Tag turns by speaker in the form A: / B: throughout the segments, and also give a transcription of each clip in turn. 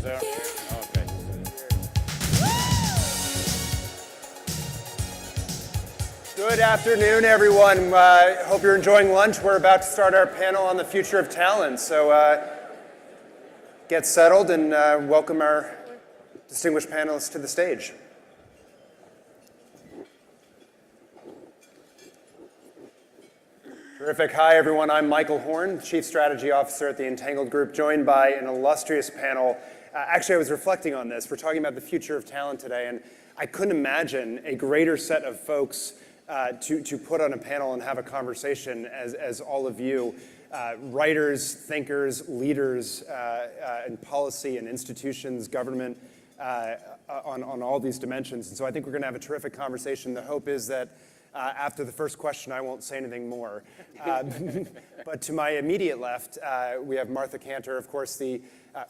A: there? Okay.
B: Good afternoon, everyone. Hope you're enjoying lunch. We're about to start our panel on the future of talent. So get settled and welcome our distinguished panelists to the stage. Terrific. Hi, everyone. I'm Michael Horn, Chief Strategy Officer at the Entangled Group, joined by an illustrious panel. Actually, I was reflecting on this. We're talking about the future of talent today, and I couldn't imagine a greater set of folks to put on a panel and have a conversation as all of you, writers, thinkers, leaders in policy and institutions, government, on all these dimensions. And so I think we're going to have a terrific conversation. The hope is that after the first question, I won't say anything more. But to my immediate left, we have Martha Kanter, of course, the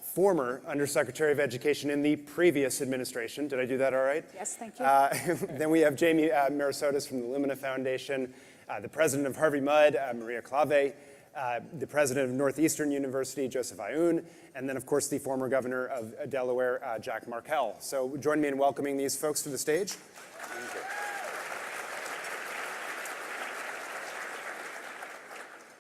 B: former Undersecretary of Education in the previous administration. Did I do that all right?
C: Yes, thank you.
B: Then we have Jamie Merisotis from the Lumina Foundation, the president of Harvey Mudd, Maria Klawe, the president of Northeastern University, Joseph Aoun, and then, of course, the former governor of Delaware, Jack Markell. So join me in welcoming these folks to the stage. Thank you.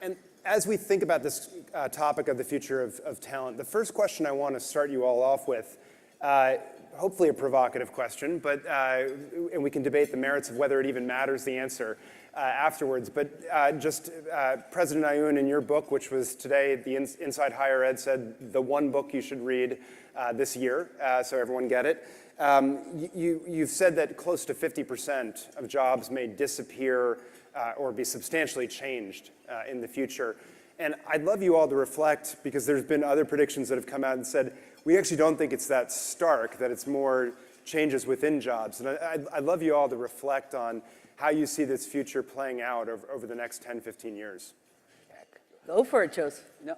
B: And as we think about this topic of the future of talent, the first question I want to start you all off with, hopefully a provocative question, but and we can debate the merits of whether it even matters, the answer, afterwards. But President Aoun, in your book, which was today, the Inside Higher Ed said the one book you should read this year, so everyone get it. You've said that close to 50% of jobs may disappear or be substantially changed in the future. And I'd love you all to reflect, because there's been other predictions that have come out and said, we actually don't think it's that stark, that it's more changes within jobs. And I'd love you all to reflect on how you see this future playing out over the next 10, 15 years.
D: Go for it, Joseph.
E: No,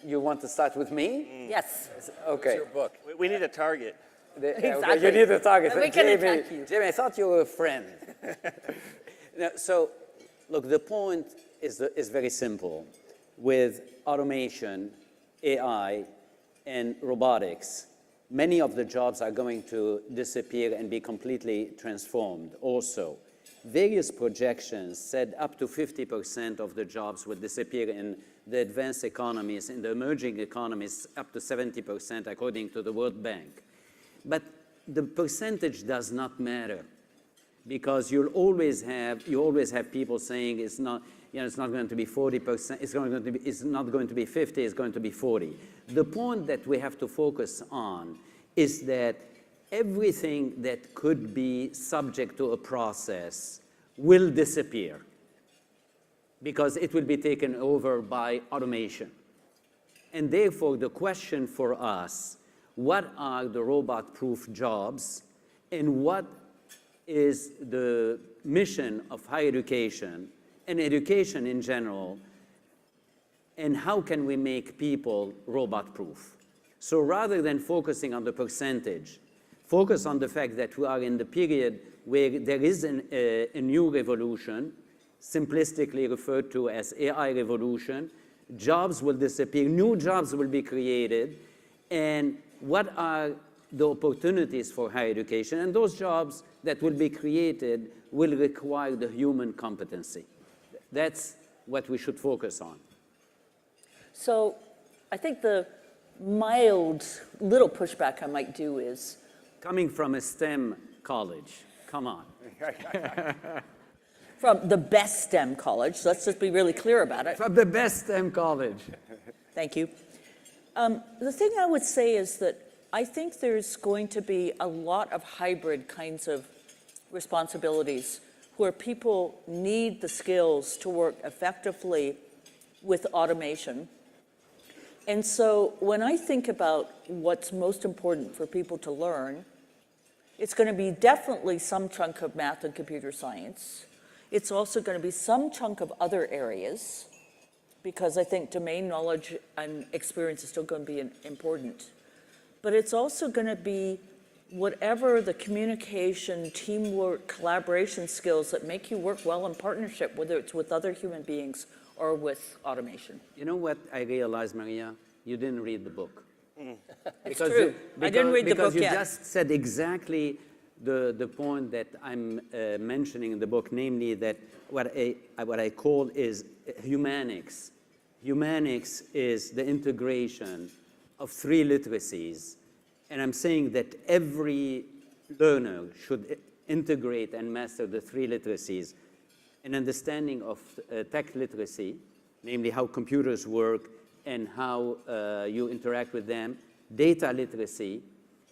E: you want to start with me?
D: Yes.
E: Okay.
A: It's your book. We need a target.
D: Exactly.
E: You need a target.
D: We can attack you.
E: Jamie, I thought you were a friend. No, so, look, the point is very simple. With automation, AI, and robotics, many of the jobs are going to disappear and be completely transformed also. Various projections said up to 50% of the jobs would disappear in the advanced economies, in the emerging economies, up to 70% according to the World Bank. But the percentage does not matter, because you always have people saying it's not going to be 40%, it's not going to be 50, it's going to be 40. The point that we have to focus on is that everything that could be subject to a process will disappear, because it will be taken over by automation. And therefore, the question for us, what are the robot-proof jobs, and what is the mission of higher education and education in general, and how can we make people robot-proof? So rather than focusing on the percentage, focus on the fact that we are in the period where there is a new revolution, simplistically referred to as AI revolution. Jobs will disappear, new jobs will be created, and what are the opportunities for higher education? And those jobs that will be created will require the human competency. That's what we should focus on.
D: So I think the mild little pushback I might do is,
E: coming from a STEM college, come on.
D: from the best STEM college, so let's just be really clear about it.
E: From the best STEM college.
D: Thank you. The thing I would say is that I think there's going to be a lot of hybrid kinds of responsibilities where people need the skills to work effectively with automation. And so when I think about what's most important for people to learn, it's going to be definitely some chunk of math and computer science. It's also going to be some chunk of other areas, because I think domain knowledge and experience is still going to be important. But it's also going to be whatever the communication, teamwork, collaboration skills that make you work well in partnership, whether it's with other human beings or with automation.
E: You know what I realized, Maria? You didn't read the book.
D: It's true. I didn't read the book
E: Because you
D: yet.
E: just said exactly the point that I'm mentioning in the book, namely that what I call is humanics. Humanics is the integration of three literacies. And I'm saying that every learner should integrate and master the three literacies: an understanding of tech literacy, namely how computers work and how you interact with them; data literacy,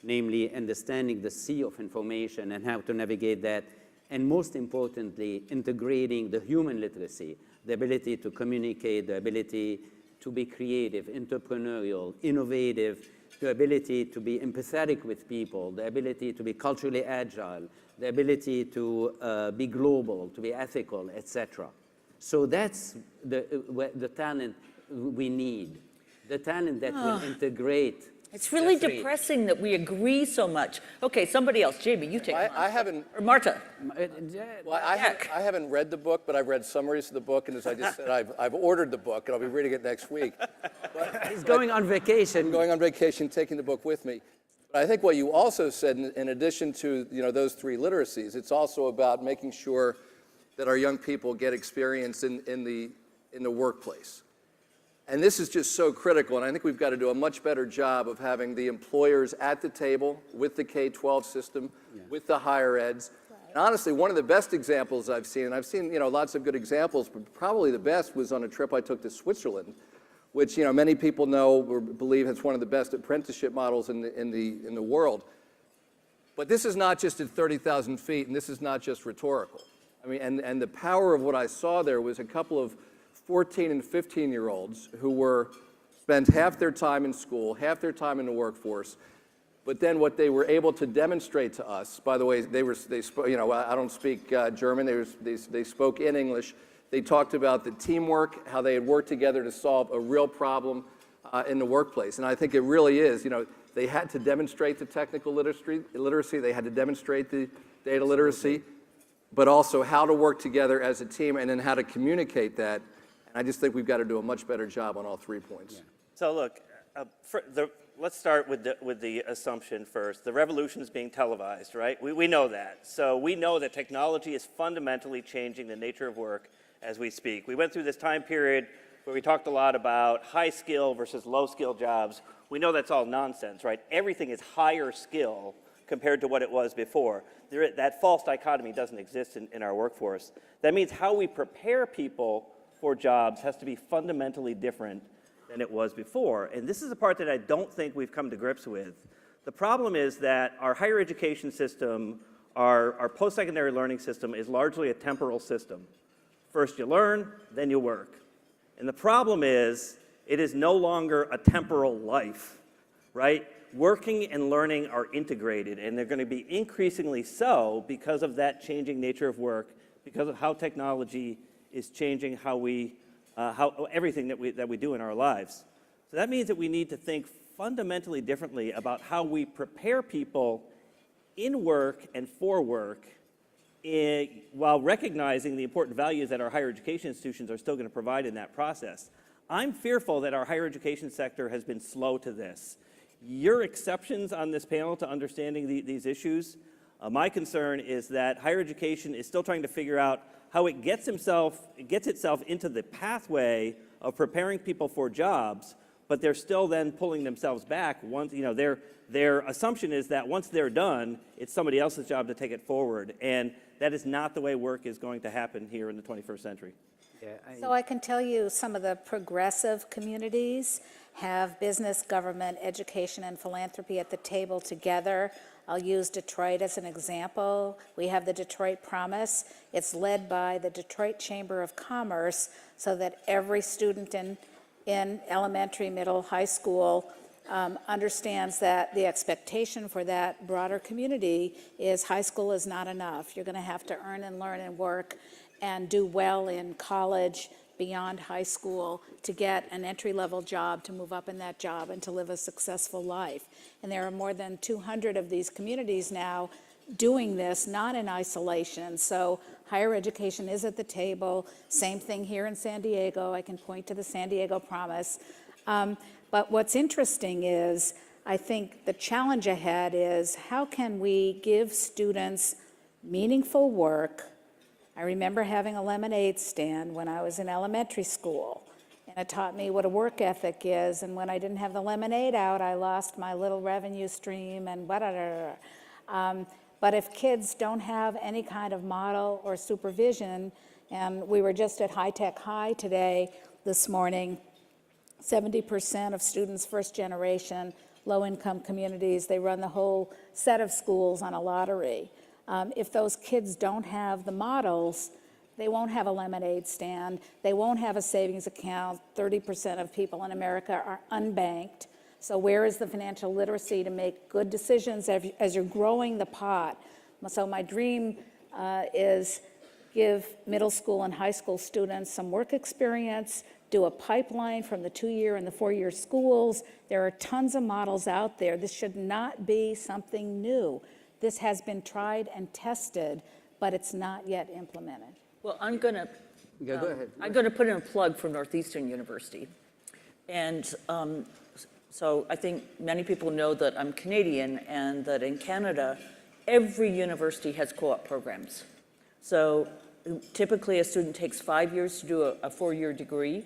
E: namely understanding the sea of information and how to navigate that; and most importantly, integrating the human literacy, the ability to communicate, the ability to be creative, entrepreneurial, innovative, the ability to be empathetic with people, the ability to be culturally agile, the ability to be global, to be ethical, etc. So that's the talent we need, the talent that will integrate.
D: It's really
E: the three.
D: depressing that we agree so much. Okay, somebody else. Jamie, you take
A: I
D: mine.
A: haven't,
D: Or Marta.
A: well, I haven't read the book, but I've read summaries of the book, and as I just said, I've ordered the book, and I'll be reading it next week.
E: He's going on vacation.
A: I'm going on vacation, taking the book with me. But I think what you also said, in addition to those three literacies, it's also about making sure that our young people get experience in the workplace. And this is just so critical, and I think we've got to do a much better job of having the employers at the table with the K-12 system, with the higher eds. And honestly, one of the best examples I've seen, and I've seen lots of good examples, but probably the best was on a trip I took to Switzerland, which many people know or believe it's one of the best apprenticeship models in the world. But this is not just at 30,000 feet, and this is not just rhetorical. I mean, and the power of what I saw there was a couple of 14 and 15-year-olds who spent half their time in school, half their time in the workforce, but then what they were able to demonstrate to us, by the way, they spoke, I don't speak German, they spoke in English. They talked about the teamwork, how they had worked together to solve a real problem in the workplace. And I think it really is, they had to demonstrate the technical literacy, they had to demonstrate the data literacy, but also how to work together as a team and then how to communicate that. And I just think we've got to do a much better job on all 3 points. Yeah. So look, let's start with the assumption first. The revolution is being televised, right? We know that. So we know that technology is fundamentally changing the nature of work as we speak. We went through this time period where we talked a lot about high skill versus low skill jobs. We know that's all nonsense, right? Everything is higher skill compared to what it was before. That false dichotomy doesn't exist in our workforce. That means how we prepare people for jobs has to be fundamentally different than it was before. And this is the part that I don't think we've come to grips with. The problem is that our higher education system, our post-secondary learning system is largely a temporal system. First you learn, then you work. And the problem is, it is no longer a temporal life, right? Working and learning are integrated, and they're going to be increasingly so because of that changing nature of work, because of how technology is changing how everything that we do in our lives. So that means that we need to think fundamentally differently about how we prepare people in work and for work while recognizing the important values that our higher education institutions are still going to provide in that process. I'm fearful that our higher education sector has been slow to this. Your exceptions on this panel to understanding these issues, my concern is that higher education is still trying to figure out how it gets itself into the pathway of preparing people for jobs, but they're still then pulling themselves back. Once, their assumption is that once they're done, it's somebody else's job to take it forward, and that is not the way work is going to happen here in the 21st century.
E: Yeah,
C: So I can tell you some of the progressive communities have business, government, education, and philanthropy at the table together. I'll use Detroit as an example. We have the Detroit Promise. It's led by the Detroit Chamber of Commerce so that every student in elementary, middle, high school understands that the expectation for that broader community is high school is not enough. You're going to have to earn and learn and work and do well in college beyond high school to get an entry-level job, to move up in that job, and to live a successful life. And there are more than 200 of these communities now doing this, not in isolation. So higher education is at the table. Same thing here in San Diego. I can point to the San Diego Promise. But what's interesting is I think the challenge ahead is how can we give students meaningful work? I remember having a lemonade stand when I was in elementary school, and it taught me what a work ethic is, and when I didn't have the lemonade out, I lost my little revenue stream and but if kids don't have any kind of model or supervision, and we were just at High Tech High today, this morning, 70% of students, first generation, low-income communities, they run the whole set of schools on a lottery. If those kids don't have the models, they won't have a lemonade stand, they won't have a savings account. 30% of people in America are unbanked. So where is the financial literacy to make good decisions as you're growing the pot? So my dream is give middle school and high school students some work experience, do a pipeline from the 2-year and the 4-year schools. There are tons of models out there. This should not be something new. This has been tried and tested, but it's not yet implemented.
D: Well, I'm going to
A: Yeah, go ahead.
D: I'm going to put in a plug for Northeastern University. And so I think many people know that I'm Canadian and that in Canada, every university has co-op programs. So typically a student takes 5 years to do a 4-year degree.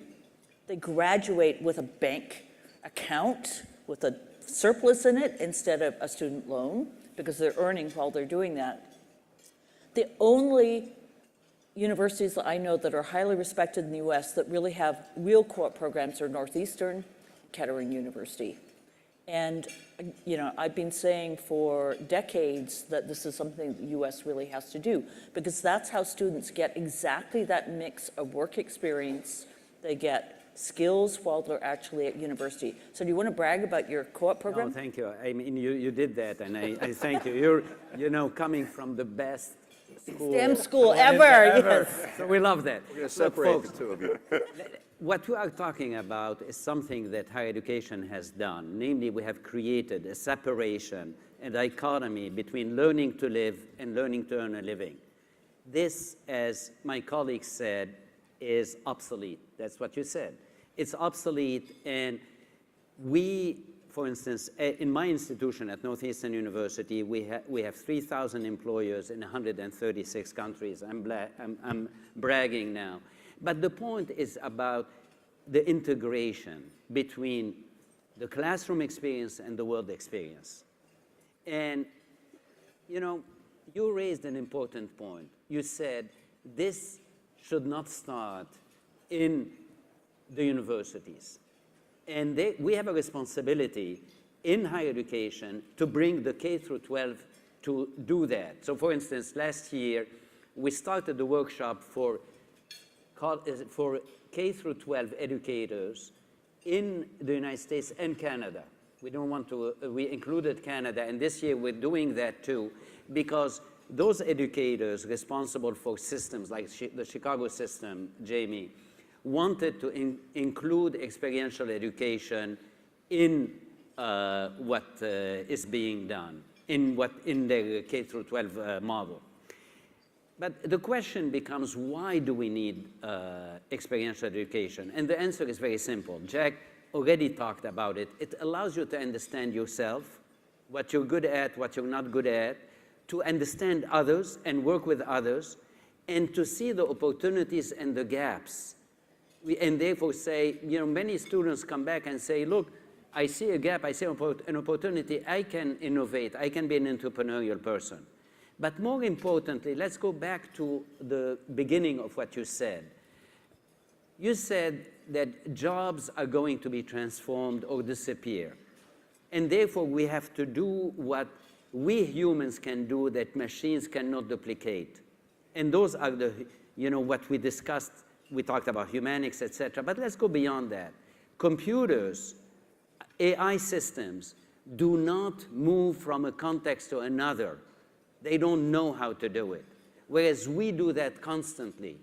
D: They graduate with a bank account with a surplus in it instead of a student loan because they're earning while they're doing that. The only universities that I know that are highly respected in the US that really have real co-op programs are Northeastern, Kettering University. And, you know, I've been saying for decades that this is something the US really has to do because that's how students get exactly that mix of work experience. They get skills while they're actually at university. So do you want to brag about your co-op program?
E: No, thank you. I mean, you did that, and I thank you. You're, you know, coming from the best school.
D: STEM school ever. Yes.
E: So we love that.
A: We're going to separate the two of you.
E: What we are talking about is something that higher education has done. Namely, we have created a separation, a dichotomy between learning to live and learning to earn a living. This, as my colleague said, is obsolete. That's what you said. It's obsolete, and we, for instance, in my institution at Northeastern University, we have 3,000 employers in 136 countries. I'm bragging now. But the point is about the integration between the classroom experience and the world experience. And, you know, you raised an important point. You said this should not start in the universities. And we have a responsibility in higher education to bring the K through 12 to do that. So for instance, last year, we started the workshop for K through 12 educators in the United States and Canada. We don't want to, we included Canada, and this year we're doing that too, because those educators responsible for systems like the Chicago system, Jamie, wanted to include experiential education in what is being done, in the K through 12 model. But the question becomes, why do we need experiential education? And the answer is very simple. Jack already talked about it. It allows you to understand yourself, what you're good at, what you're not good at, to understand others and work with others, and to see the opportunities and the gaps. And therefore say, you know, many students come back and say, look, I see a gap, I see an opportunity, I can innovate, I can be an entrepreneurial person. But more importantly, let's go back to the beginning of what you said. You said that jobs are going to be transformed or disappear. And therefore, we have to do what we humans can do that machines cannot duplicate. And those are the, you know, what we discussed. We talked about humanics, et cetera. But let's go beyond that. Computers, AI systems do not move from a context to another. They don't know how to do it, whereas we do that constantly.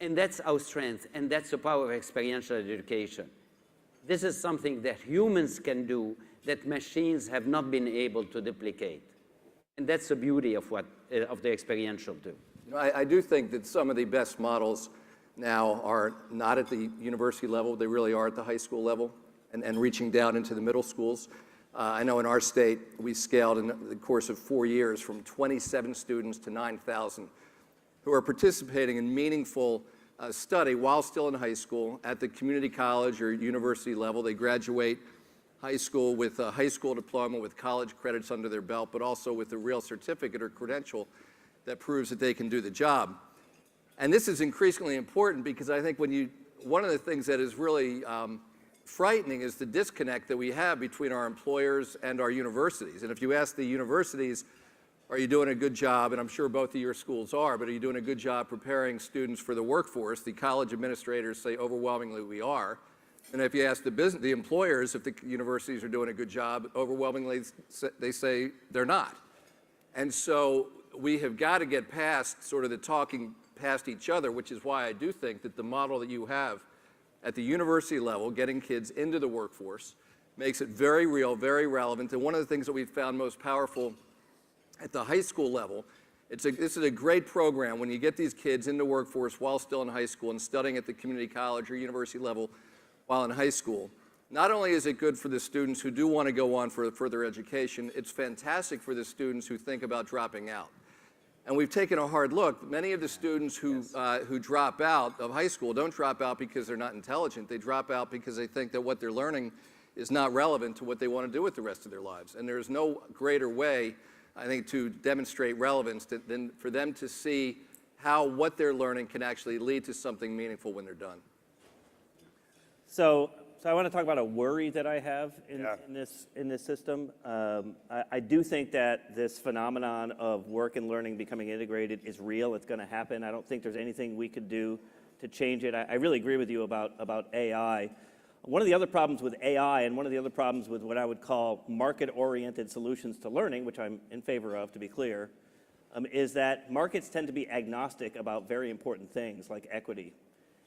E: And that's our strength, and that's the power of experiential education. This is something that humans can do that machines have not been able to duplicate. And that's the beauty of what of the experiential too.
A: You know, I do think that some of the best models now are not at the university level, they really are at the high school level and reaching down into the middle schools. I know in our state, we scaled in the course of 4 years from 27 students to 9,000 who are participating in meaningful study while still in high school at the community college or university level. They graduate high school with a high school diploma with college credits under their belt, but also with a real certificate or credential that proves that they can do the job. And this is increasingly important because I think one of the things that is really frightening is the disconnect that we have between our employers and our universities. And if you ask the universities, are you doing a good job? And I'm sure both of your schools are, but are you doing a good job preparing students for the workforce? The college administrators say overwhelmingly we are. And if you ask the employers if the universities are doing a good job, overwhelmingly they say they're not. And so we have got to get past sort of the talking past each other, which is why I do think that the model that you have at the university level, getting kids into the workforce, makes it very real, very relevant. And one of the things that we've found most powerful at the high school level, this is a great program when you get these kids into workforce while still in high school and studying at the community college or university level while in high school. Not only is it good for the students who do want to go on for further education, it's fantastic for the students who think about dropping out. And we've taken a hard look. Many of the students who drop out of high school don't drop out because they're not intelligent. They drop out because they think that what they're learning is not relevant to what they want to do with the rest of their lives. And there's no greater way, I think, to demonstrate relevance than for them to see how what they're learning can actually lead to something meaningful when they're done.
F: So I want to talk about a worry that I have in this system. I do think that this phenomenon of work and learning becoming integrated is real. It's going to happen. I don't think there's anything we could do to change it. I really agree with you about AI. One of the other problems with AI and one of the other problems with what I would call market-oriented solutions to learning, which I'm in favor of, to be clear, is that markets tend to be agnostic about very important things like equity.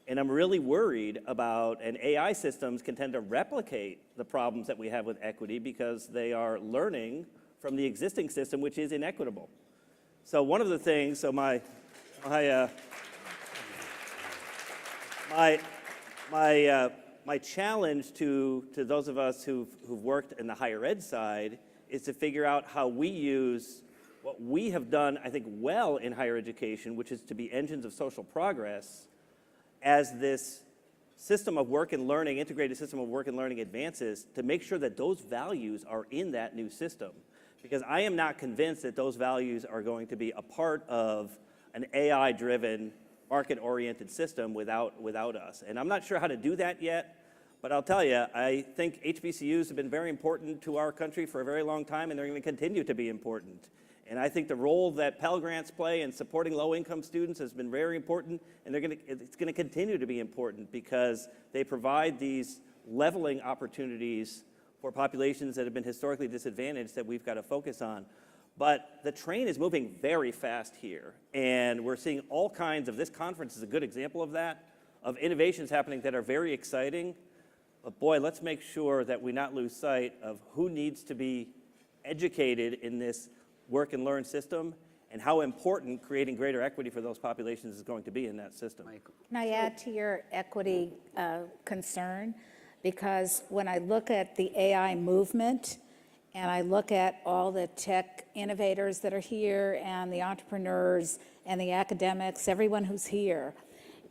F: And I'm really worried about, and AI systems can tend to replicate the problems that we have with equity because they are learning from the existing system, which is inequitable. So one of the things, so my challenge to those of us who've worked in the higher ed side is to figure out how we use what we have done, I think, well in higher education, which is to be engines of social progress, as this system of work and learning, integrated system of work and learning advances, to make sure that those values are in that new system. Because I am not convinced that those values are going to be a part of an AI-driven, market-oriented system without us. And I'm not sure how to do that yet, but I'll tell you, I think HBCUs have been very important to our country for a very long time, and they're going to continue to be important. And I think the role that Pell Grants play in supporting low-income students has been very important, and it's going to continue to be important because they provide these leveling opportunities for populations that have been historically disadvantaged that we've got to focus on. But the train is moving very fast here, and we're seeing all kinds of, this conference is a good example of that, of innovations happening that are very exciting. But boy, let's make sure that we not lose sight of who needs to be educated in this work and learn system, and how important creating greater equity for those populations is going to be in that system.
C: Can I add to your equity concern? Because when I look at the AI movement, and I look at all the tech innovators that are here, and the entrepreneurs, and the academics, everyone who's here,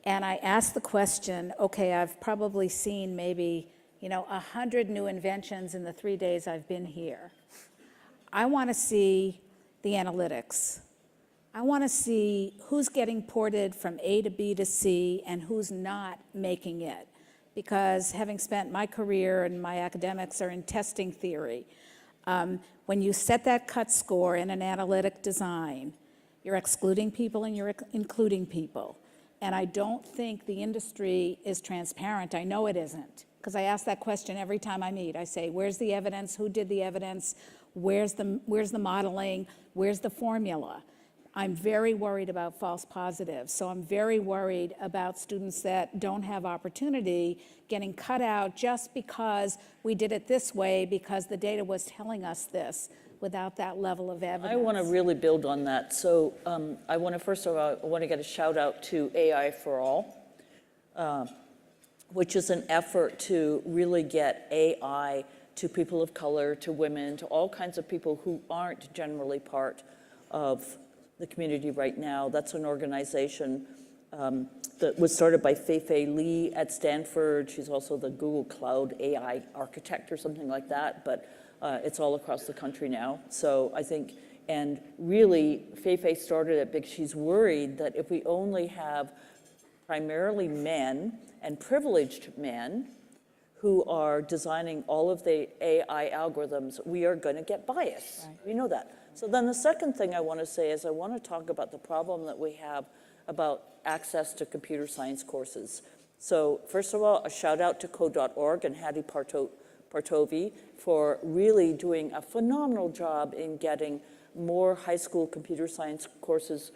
C: and I ask the question, okay, I've probably seen maybe 100 new inventions in the 3 days I've been here. I want to see the analytics. I want to see who's getting ported from A to B to C and who's not making it. Because having spent my career and my academics are in testing theory, when you set that cut score in an analytic design, you're excluding people and you're including people. And I don't think the industry is transparent. I know it isn't, because I ask that question every time I meet. I say, where's the evidence? Who did the evidence? Where's the modeling? Where's the formula? I'm very worried about false positives. So I'm very worried about students that don't have opportunity getting cut out just because we did it this way because the data was telling us this without that level of evidence.
D: I want to really build on that. So I want to, first of all, I want to get a shout out to AI for All, which is an effort to really get AI to people of color, to women, to all kinds of people who aren't generally part of the community right now. That's an organization that was started by Fei Li at Stanford. She's also the Google Cloud AI architect or something like that, but it's all across the country now. So I think, and really, Fei started it because she's worried that if we only have primarily men and privileged men who are designing all of the AI algorithms, we are going to get bias. Right. We know that. So then the second thing I want to say is I want to talk about the problem that we have about access to computer science courses. So first of all, a shout out to code.org and Hattie Partovi for really doing a phenomenal job in getting more high school computer science courses,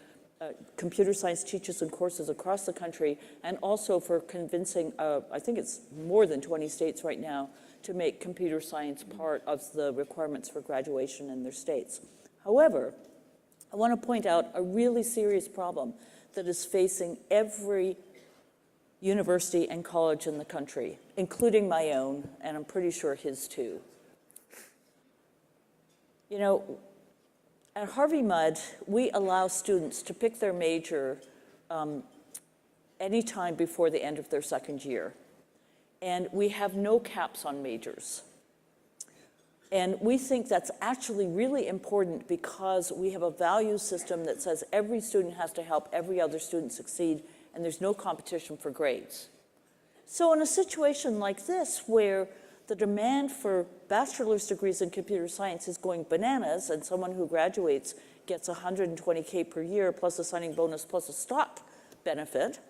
D: computer science teachers and courses across the country, and also for convincing, I think it's more than 20 states right now, to make computer science part of the requirements for graduation in their states. However, I want to point out a really serious problem that is facing every university and college in the country, including my own, and I'm pretty sure his too. You know, at Harvey Mudd, we allow students to pick their major anytime before the end of their second year. And we have no caps on majors. And we think that's actually really important because we have a value system that says every student has to help every other student succeed, and there's no competition for grades. So in a situation like this, where the demand for bachelor's degrees in computer science is going bananas, and someone who graduates gets $120K per year plus a signing bonus plus a stock benefit,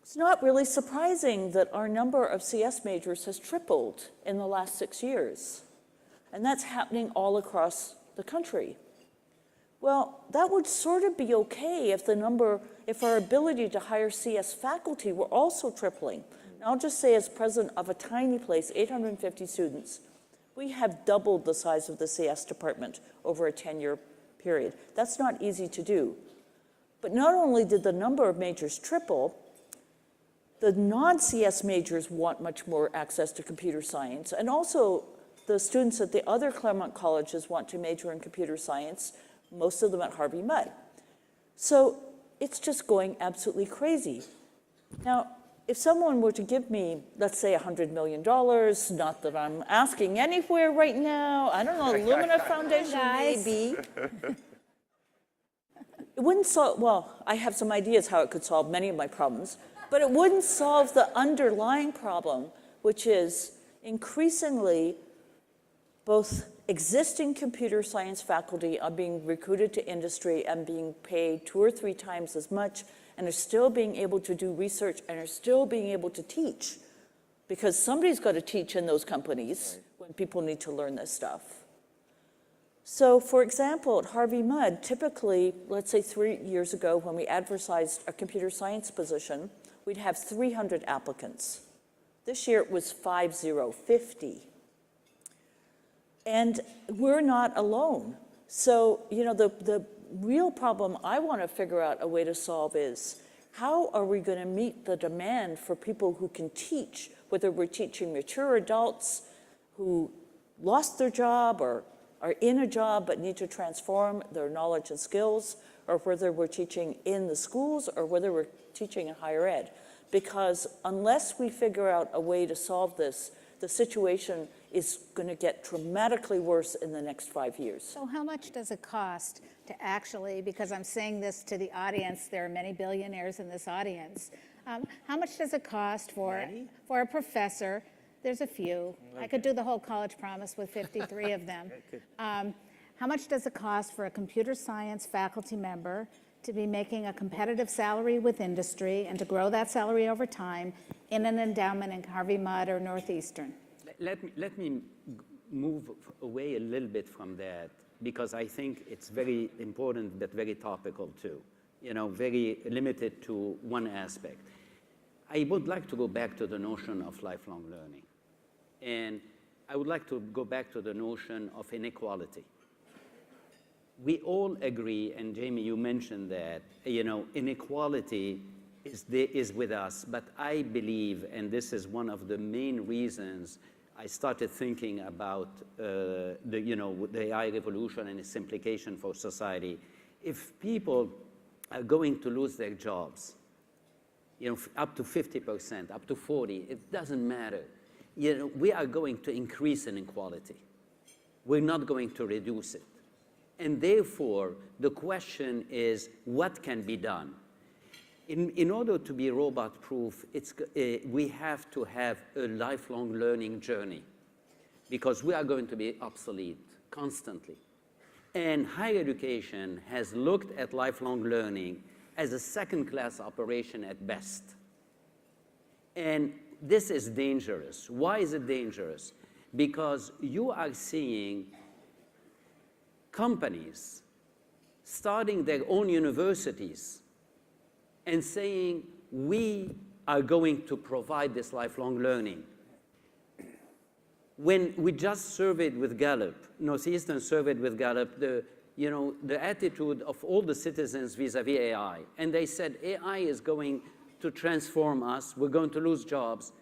D: it's not really surprising that our number of CS majors has tripled in the last 6 years. And that's happening all across the country. Well, that would sort of be okay if our ability to hire CS faculty were also tripling. And I'll just say, as president of a tiny place, 850 students, we have doubled the size of the CS department over a 10-year period. That's not easy to do. But not only did the number of majors triple, the non-CS majors want much more access to computer science, and also the students at the other Claremont colleges want to major in computer science, most of them at Harvey Mudd. So it's just going absolutely crazy. Now, if someone were to give me, let's say, $100 million, not that I'm asking anywhere right now, I don't know, Lumina Foundation maybe. It wouldn't solve, well, I have some ideas how it could solve many of my problems, but it wouldn't solve the underlying problem, which is increasingly both existing computer science faculty are being recruited to industry and being paid 2 or 3 times as much, and are still being able to do research and are still being able to teach, because somebody's got to teach in those companies when people need to learn this stuff. So for example, at Harvey Mudd, typically, let's say 3 years ago when we advertised a computer science position, we'd have 300 applicants. This year it was 50. And we're not alone. So, you know, the real problem I want to figure out a way to solve is, how are we going to meet the demand for people who can teach, whether we're teaching mature adults who lost their job or are in a job but need to transform their knowledge and skills, or whether we're teaching in the schools or whether we're teaching in higher ed. Because unless we figure out a way to solve this, the situation is going to get dramatically worse in the next 5 years.
C: So how much does it cost to actually, because I'm saying this to the audience, there are many billionaires in this audience, how much does it cost for a professor? There's a few. Okay. I could do the whole college promise with 53 of them. How much does it cost for a computer science faculty member to be making a competitive salary with industry and to grow that salary over time in an endowment in Harvey Mudd or Northeastern?
E: Let me move away a little bit from that, because I think it's very important but very topical too. You know, very limited to one aspect. I would like to go back to the notion of lifelong learning. And I would like to go back to the notion of inequality. We all agree, and Jamie, you mentioned that, you know, inequality is with us, but I believe, and this is one of the main reasons I started thinking about the AI revolution and its implication for society. If people are going to lose their jobs, up to 50%, up to 40%, it doesn't matter. We are going to increase inequality. We're not going to reduce it. And therefore, the question is, what can be done? In order to be robot-proof, we have to have a lifelong learning journey, because we are going to be obsolete constantly. And higher education has looked at lifelong learning as a second-class operation at best. And this is dangerous. Why is it dangerous? Because you are seeing companies starting their own universities and saying, we are going to provide this lifelong learning. When we just surveyed with Gallup, Northeastern surveyed with Gallup, the attitude of all the citizens vis-a-vis AI. And they said, AI is going to transform us, we're going to lose jobs.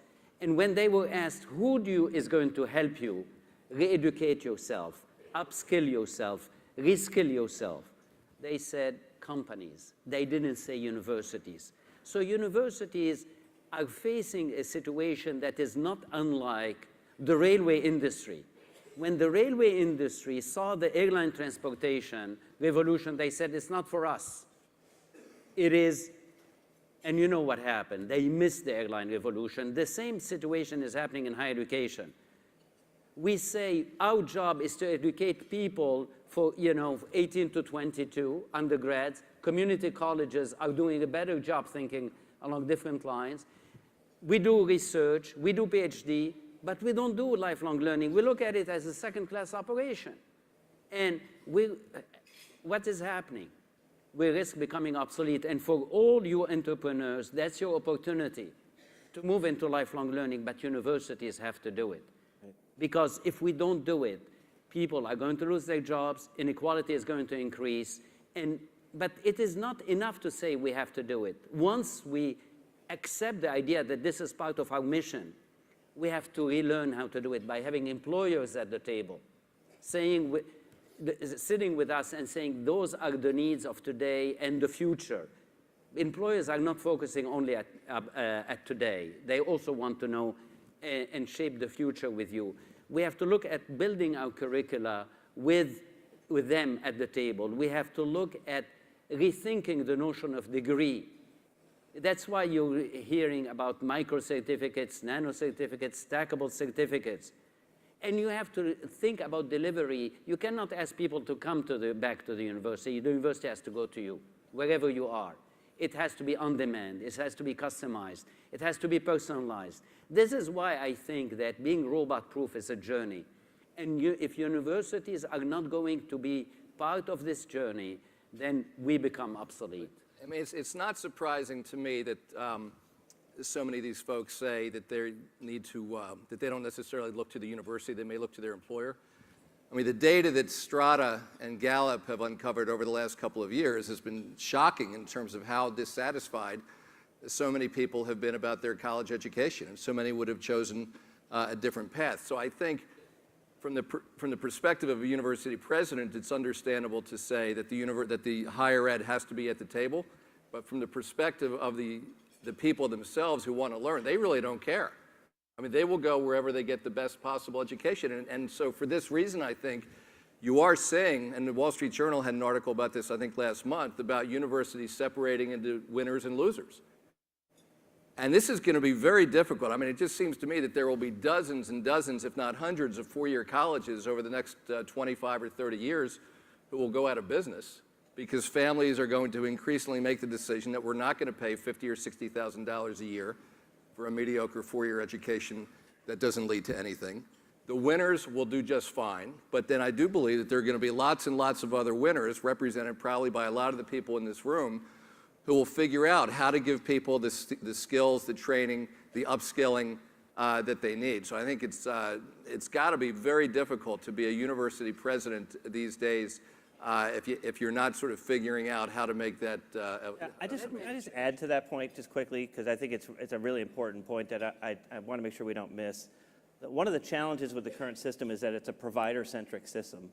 E: And when they were asked, who is going to help you re-educate yourself, upskill yourself, reskill yourself, they said companies. They didn't say universities. So universities are facing a situation that is not unlike the railway industry. When the railway industry saw the airline transportation revolution, they said, it's not for us. It is, and you know what happened. They missed the airline revolution. The same situation is happening in higher education. We say our job is to educate people for 18 to 22 undergrads. Community colleges are doing a better job thinking along different lines. We do research, we do PhD, but we don't do lifelong learning. We look at it as a second-class operation. And what is happening? We risk becoming obsolete. And for all you entrepreneurs, that's your opportunity to move into lifelong learning, but universities have to do it. Because if we don't do it, people are going to lose their jobs, inequality is going to increase, but it is not enough to say we have to do it. Once we accept the idea that this is part of our mission, we have to relearn how to do it by having employers at the table, sitting with us and saying, those are the needs of today and the future. Employers are not focusing only at today. They also want to know and shape the future with you. We have to look at building our curricula with them at the table. We have to look at rethinking the notion of degree. That's why you're hearing about micro-certificates, nano-certificates, stackable certificates. And you have to think about delivery. You cannot ask people to come back to the university. The university has to go to you, wherever you are. It has to be on demand. It has to be customized. It has to be personalized. This is why I think that being robot-proof is a journey. And if universities are not going to be part of this journey, then we become obsolete.
A: I mean, it's not surprising to me that so many of these folks say that they need to, that they don't necessarily look to the university, they may look to their employer. I mean, the data that Strata and Gallup have uncovered over the last couple of years has been shocking in terms of how dissatisfied so many people have been about their college education, and so many would have chosen a different path. So I think from the perspective of a university president, it's understandable to say that the higher ed has to be at the table, but from the perspective of the people themselves who want to learn, they really don't care. I mean, they will go wherever they get the best possible education. And so for this reason, I think you are saying, and the Wall Street Journal had an article about this, I think last month, about universities separating into winners and losers. And this is going to be very difficult. I mean, it just seems to me that there will be dozens and dozens, if not hundreds, of four-year colleges over the next 25 or 30 years who will go out of business because families are going to increasingly make the decision that we're not going to pay $50,000 or $60,000 a year for a mediocre four-year education that doesn't lead to anything. The winners will do just fine, but then I do believe that there are going to be lots and lots of other winners, represented probably by a lot of the people in this room, who will figure out how to give people the skills, the training, the upskilling that they need. So I think it's got to be very difficult to be a university president these days if you're not sort of figuring out how to make that.
F: I just add to that point just quickly, because I think it's a really important point that I want to make sure we don't miss. one of the challenges with the current system is that it's a provider-centric system.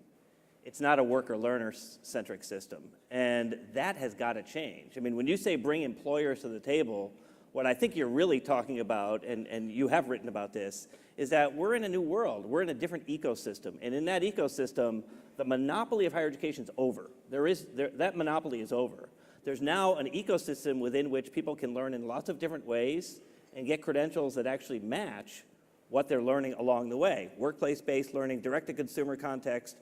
F: It's not a worker-learner-centric system, and that has got to change. I mean, when you say bring employers to the table, what I think you're really talking about, and you have written about this, is that we're in a new world. We're in a different ecosystem, and in that ecosystem, the monopoly of higher education is over. That monopoly is over. There's now an ecosystem within which people can learn in lots of different ways and get credentials that actually match what they're learning along the way. Workplace-based learning, direct-to-consumer context,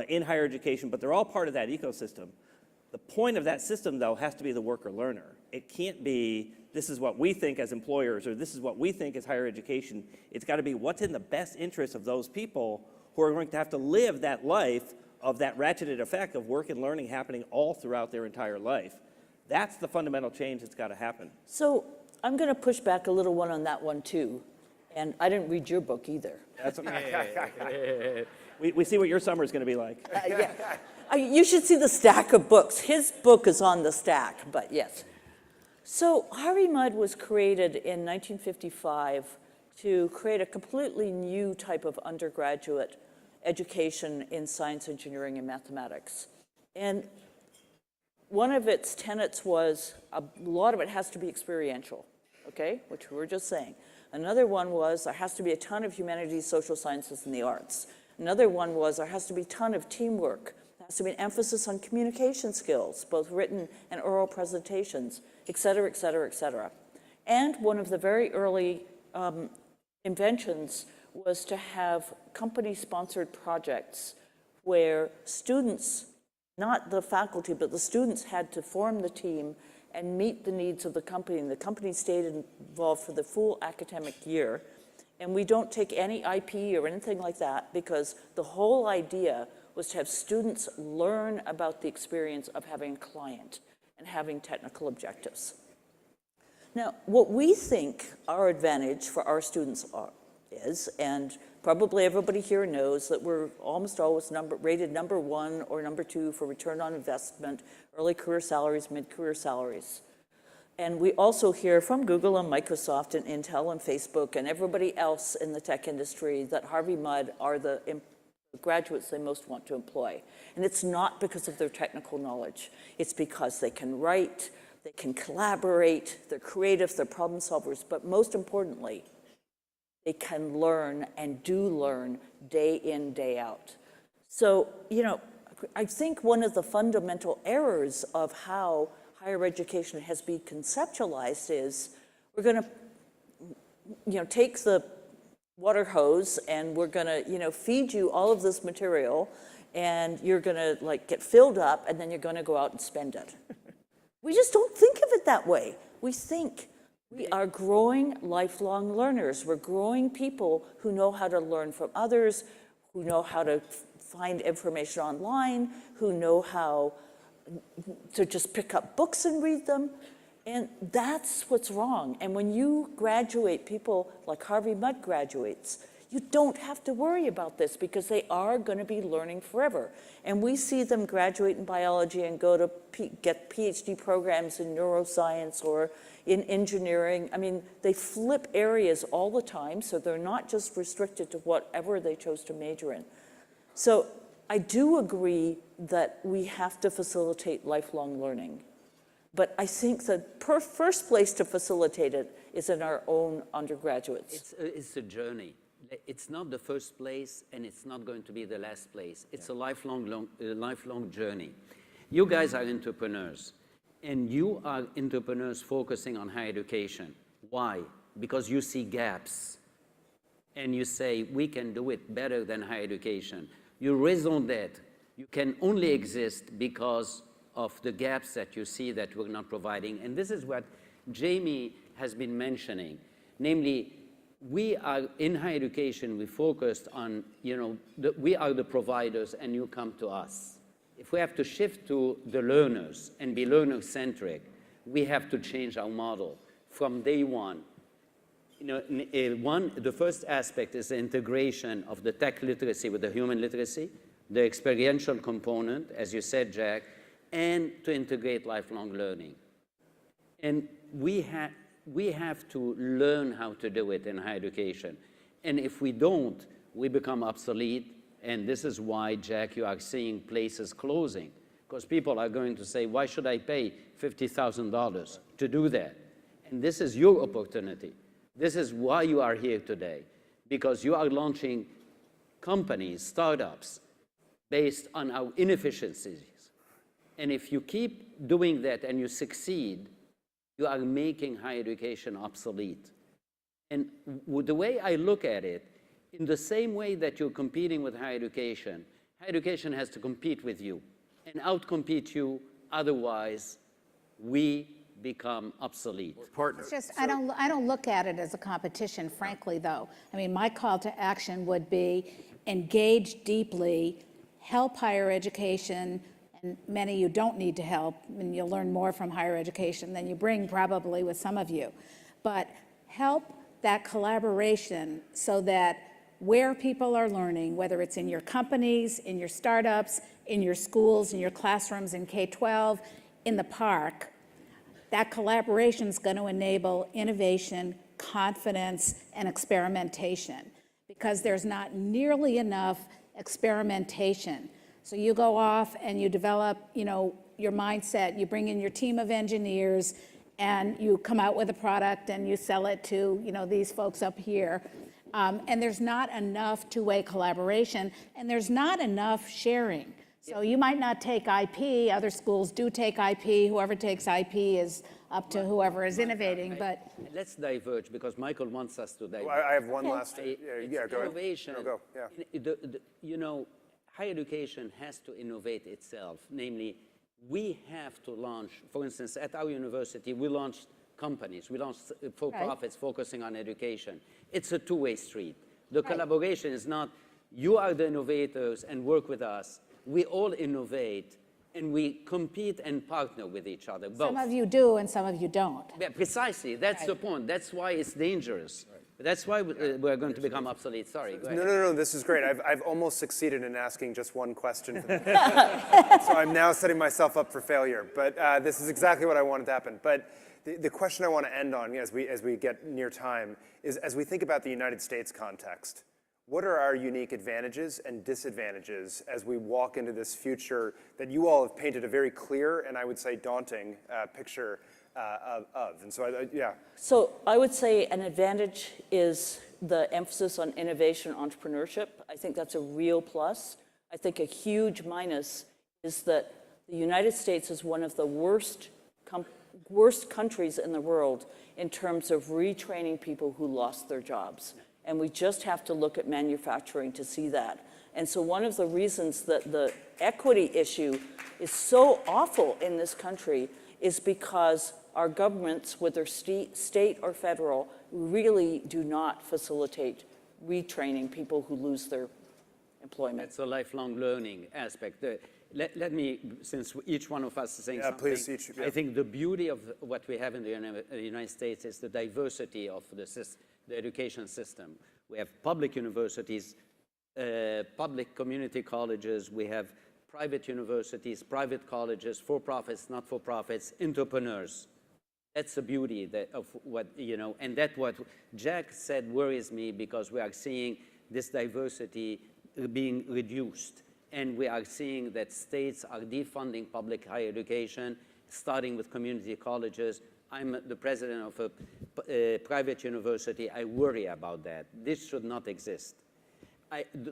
F: in higher education, but they're all part of that ecosystem. The point of that system, though, has to be the worker-learner. It can't be, this is what we think as employers, or this is what we think as higher education. It's got to be what's in the best interest of those people who are going to have to live that life of that ratcheted effect of work and learning happening all throughout their entire life. That's the fundamental change that's got to happen.
D: So I'm going to push back a little one on that one, too. And I didn't read your book either.
F: That's okay. We see what your summer is going to be like.
D: Yeah. You should see the stack of books. His book is on the stack, but yes. So Harvey Mudd was created in 1955 to create a completely new type of undergraduate education in science, engineering, and mathematics. And one of its tenets was a lot of it has to be experiential, okay, which we were just saying. Another one was there has to be a ton of humanities, social sciences, and the arts. Another one was there has to be a ton of teamwork. There has to be an emphasis on communication skills, both written and oral presentations, et cetera, et cetera, et cetera. And one of the very early inventions was to have company-sponsored projects where students, not the faculty, but the students had to form the team and meet the needs of the company. And the company stayed involved for the full academic year. And we don't take any IP or anything like that because the whole idea was to have students learn about the experience of having a client and having technical objectives. Now, what we think our advantage for our students is, and probably everybody here knows that we're almost always rated number 1 or number 2 for return on investment, early career salaries, mid-career salaries. And we also hear from Google and Microsoft and Intel and Facebook and everybody else in the tech industry that Harvey Mudd are the graduates they most want to employ. And it's not because of their technical knowledge. It's because they can write, they can collaborate, they're creative, they're problem solvers, but most importantly, they can learn and do learn day in, day out. So, you know, I think one of the fundamental errors of how higher education has been conceptualized is we're going to, take the water hose and we're going to, feed you all of this material and you're going to get filled up and then you're going to go out and spend it. We just don't think of it that way. We think we are growing lifelong learners. We're growing people who know how to learn from others, who know how to find information online, who know how to just pick up books and read them. And that's what's wrong. And when you graduate, people like Harvey Mudd graduates, you don't have to worry about this because they are going to be learning forever. And we see them graduate in biology and go to get PhD programs in neuroscience or in engineering. I mean, they flip areas all the time, so they're not just restricted to whatever they chose to major in. So I do agree that we have to facilitate lifelong learning. But I think the first place to facilitate it is in our own undergraduates.
E: It's a journey. It's not the first place, and it's not going to be the last place. It's a lifelong journey. You guys are entrepreneurs, and you are entrepreneurs focusing on higher education. Why? Because you see gaps, and you say, we can do it better than higher education. Your raison d'etre, you can only exist because of the gaps that you see that we're not providing. And this is what Jamie has been mentioning. Namely, we are in higher education, we focused on, we are the providers and you come to us. If we have to shift to the learners and be learner-centric, we have to change our model from day one. The first aspect is the integration of the tech literacy with the human literacy, the experiential component, as you said, Jack, and to integrate lifelong learning. And we have to learn how to do it in higher education. And if we don't, we become obsolete. And this is why, Jack, you are seeing places closing, because people are going to say, why should I pay $50,000 to do that? And this is your opportunity. This is why you are here today, because you are launching companies, startups, based on our inefficiencies. And if you keep doing that and you succeed, you are making higher education obsolete. And the way I look at it, in the same way that you're competing with higher education has to compete with you and outcompete you, otherwise we become obsolete.
C: It's just, I don't look at it as a competition, frankly, though. I mean, my call to action would be engage deeply, help higher education, and many you don't need to help, and you'll learn more from higher education than you bring probably with some of you. But help that collaboration so that where people are learning, whether it's in your companies, in your startups, in your schools, in your classrooms, in K-12, in the park, that collaboration is going to enable innovation, confidence, and experimentation, because there's not nearly enough experimentation. So you go off and you develop, your mindset, you bring in your team of engineers, and you come out with a product and you sell it to, these folks up here. And there's not enough two-way collaboration, and there's not enough sharing. So you might not take IP, other schools do take IP, whoever takes IP is up to whoever is innovating, but.
E: Let's diverge, because Michael wants us to diverge.
B: Well, I have one last,
E: It's
B: go ahead.
E: innovation.
B: No, go, yeah.
E: Higher education has to innovate itself. Namely, we have to launch, for instance, at our university, we launched companies, we launched for-profits focusing on education. It's a two-way street. The collaboration is not, you are the innovators and work with us. We all innovate, and we compete and partner with each other, both.
C: Some of you do and some of you don't.
E: Yeah, precisely, that's the point. That's why it's dangerous. That's why we're going to become obsolete. Sorry, go ahead.
B: No, this is great. I've almost succeeded in asking just one question. So I'm now setting myself up for failure. But this is exactly what I wanted to happen. But the question I want to end on, as we get near time, is as we think about the United States context, what are our unique advantages and disadvantages as we walk into this future that you all have painted a very clear and I would say daunting picture of? And so, yeah.
D: So I would say an advantage is the emphasis on innovation entrepreneurship. I think that's a real plus. I think a huge minus is that the United States is one of the worst countries in the world in terms of retraining people who lost their jobs. And we just have to look at manufacturing to see that. And so one of the reasons that the equity issue is so awful in this country is because our governments, whether state or federal, really do not facilitate retraining people who lose their employment.
E: It's a lifelong learning aspect. Let me, since each one of us is saying something,
B: please,
E: I think the beauty of what we have in the United States is the diversity of the education system. We have public universities, public community colleges, we have private universities, private colleges, for-profits, not-for-profits, entrepreneurs. That's the beauty of what, and that what Jack said worries me, because we are seeing this diversity being reduced. And we are seeing that states are defunding public higher education, starting with community colleges. I'm the president of a private university. I worry about that. This should not exist.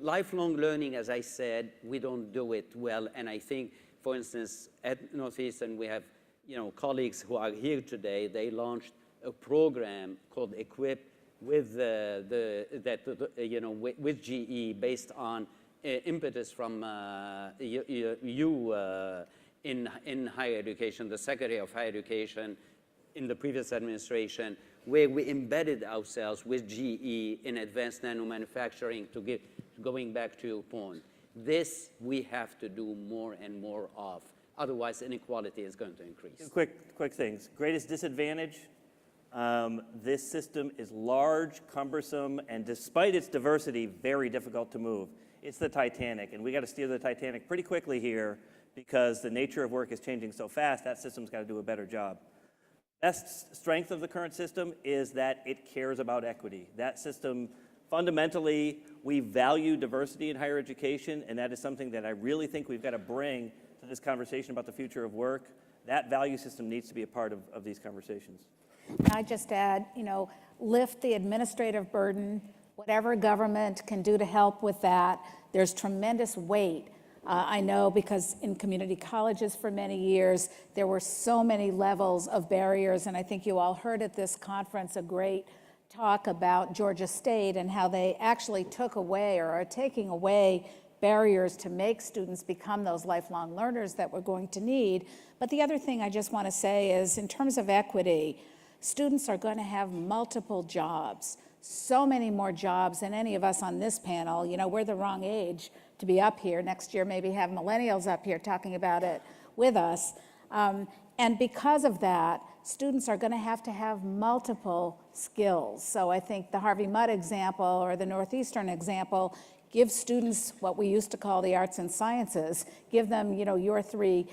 E: Lifelong learning, as I said, we don't do it well. And I think, for instance, at Northeastern, we have colleagues who are here today. They launched a program called Equip with with GE, based on impetus from in higher education, the Secretary of Higher Education in the previous administration, where we embedded ourselves with GE in advanced nano manufacturing, going back to your point. This we have to do more and more of. Otherwise, inequality is going to increase.
F: Quick things. Greatest disadvantage, this system is large, cumbersome, and despite its diversity, very difficult to move. It's the Titanic, and we got to steer the Titanic pretty quickly here, because the nature of work is changing so fast, that system's got to do a better job. Best strength of the current system is that it cares about equity. That system fundamentally, we value diversity in higher education, and that is something that I really think we've got to bring to this conversation about the future of work. That value system needs to be a part of these conversations.
C: I just add, lift the administrative burden, whatever government can do to help with that. There's tremendous weight. I know because in community colleges for many years, there were so many levels of barriers, and I think you all heard at this conference a great talk about Georgia State and how they actually took away or are taking away barriers to make students become those lifelong learners that we're going to need. But the other thing I just want to say is, in terms of equity, students are going to have multiple jobs, so many more jobs than any of us on this panel. We're the wrong age to be up here. Next year, maybe have millennials up here talking about it with us. And because of that, students are going to have multiple skills. So I think the Harvey Mudd example or the Northeastern example give students what we used to call the arts and sciences, give them, your three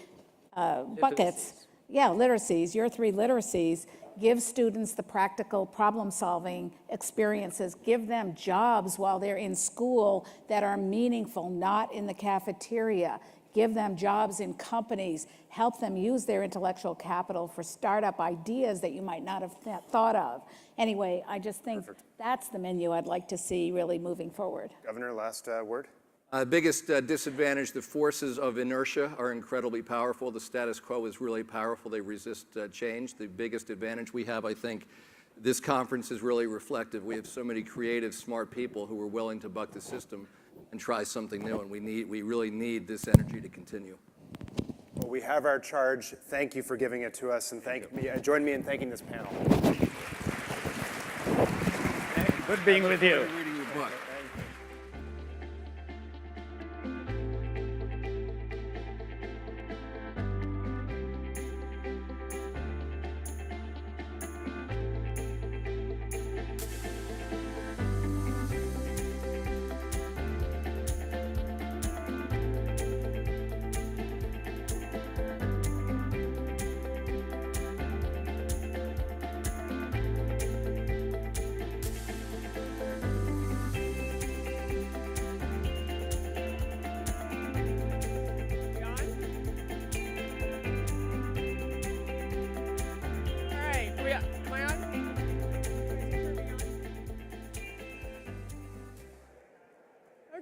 C: buckets. Yeah, literacies, your three literacies. Give students the practical problem-solving experiences. Give them jobs while they're in school that are meaningful, not in the cafeteria. Give them jobs in companies. Help them use their intellectual capital for startup ideas that you might not have thought of. Anyway, I just think that's the menu I'd like to see really moving forward.
B: Governor, last word.
A: Biggest disadvantage, the forces of inertia are incredibly powerful. The status quo is really powerful. They resist change. The biggest advantage we have, I think, this conference is really reflective. We have so many creative, smart people who are willing to buck the system and try something new, and we really need this energy to continue.
B: Well, we have our charge. Thank you for giving it to us, and join me in thanking this panel.
G: Good being with you.
A: Reading your book.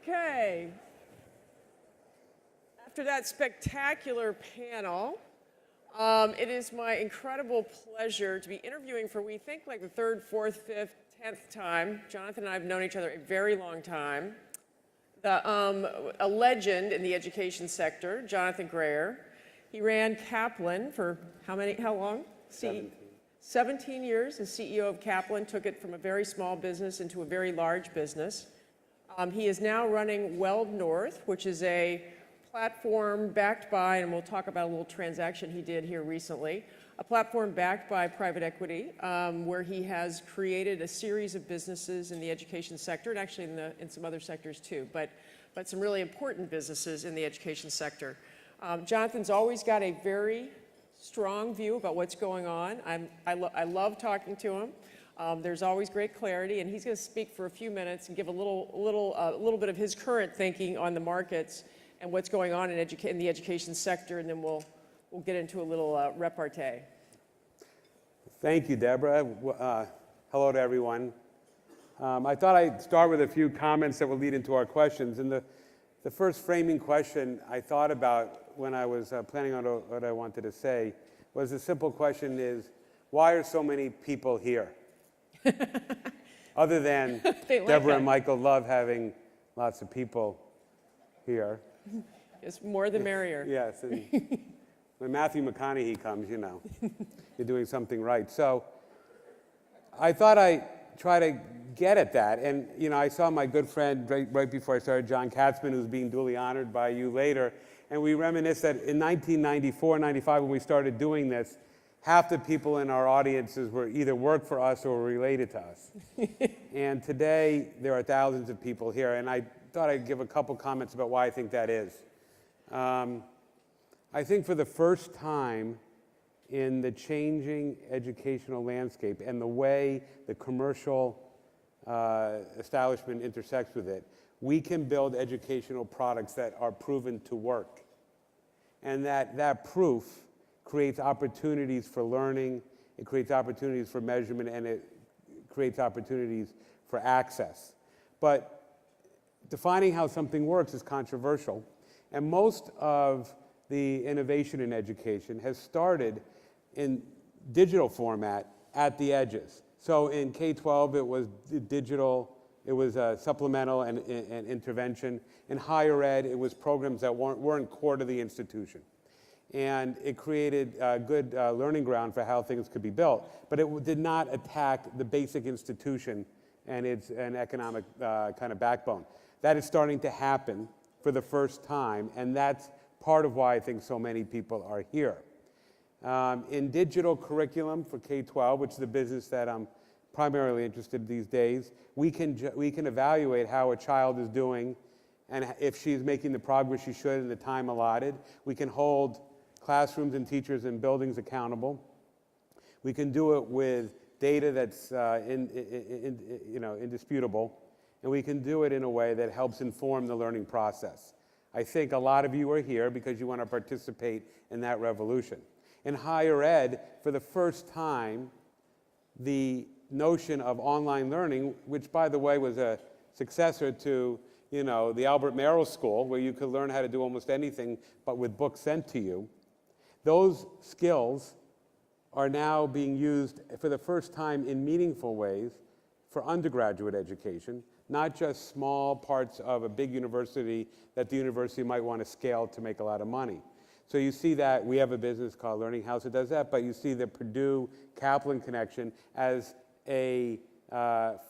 H: Okay. After that spectacular panel, it is my incredible pleasure to be interviewing for, we think, like the third, fourth, fifth, 10th time. Jonathan and I have known each other a very long time. A legend in the education sector, Jonathan Grayer. He ran Kaplan for how long? 17 years as CEO of Kaplan, took it from a very small business into a very large business. He is now running Weld North, which is a platform backed by, and we'll talk about a little transaction he did here recently, a platform backed by private equity, where he has created a series of businesses in the education sector, and actually in some other sectors too, but some really important businesses in the education sector. Jonathan's always got a very strong view about what's going on. I love talking to him. There's always great clarity, and he's going to speak for a few minutes and give a little bit of his current thinking on the markets and what's going on in the education sector, and then we'll get into a little repartee.
G: Thank you, Deborah. Hello to everyone. I thought I'd start with a few comments that will lead into our questions. And the first framing question I thought about when I was planning on what I wanted to say was the simple question is, why are so many people here? Other than Deborah and Michael love having lots of people here.
H: It's more the merrier.
G: Yes, and when Matthew McConaughey comes, you're doing something right. So I thought I'd try to get at that. And, I saw my good friend right before I started, John Katzman, who's being duly honored by you later. And we reminisced that in 1994, 95, when we started doing this, half the people in our audiences were either worked for us or were related to us. And today, there are thousands of people here. And I thought I'd give a couple comments about why I think that is. I think for the first time in the changing educational landscape and the way the commercial establishment intersects with it, we can build educational products that are proven to work. And that proof creates opportunities for learning, it creates opportunities for measurement, and it creates opportunities for access. But defining how something works is controversial, and most of the innovation in education has started in digital format at the edges. So in K-12, it was digital, it was supplemental and intervention. In higher ed, it was programs that weren't core to the institution. And it created a good learning ground for how things could be built, but it did not attack the basic institution and its economic kind of backbone. That is starting to happen for the first time, and that's part of why I think so many people are here. In digital curriculum for K-12, which is the business that I'm primarily interested in these days, we can evaluate how a child is doing, and if she's making the progress she should in the time allotted. We can hold classrooms and teachers and buildings accountable. We can do it with data that's indisputable, and we can do it in a way that helps inform the learning process. I think a lot of you are here because you want to participate in that revolution. In higher ed, for the first time, the notion of online learning, which by the way was a successor to the Albert Merrill School, where you could learn how to do almost anything but with books sent to you, those skills are now being used for the first time in meaningful ways for undergraduate education, not just small parts of a big university that the university might want to scale to make a lot of money. So you see that we have a business called Learning House that does that, but you see the Purdue-Kaplan connection as a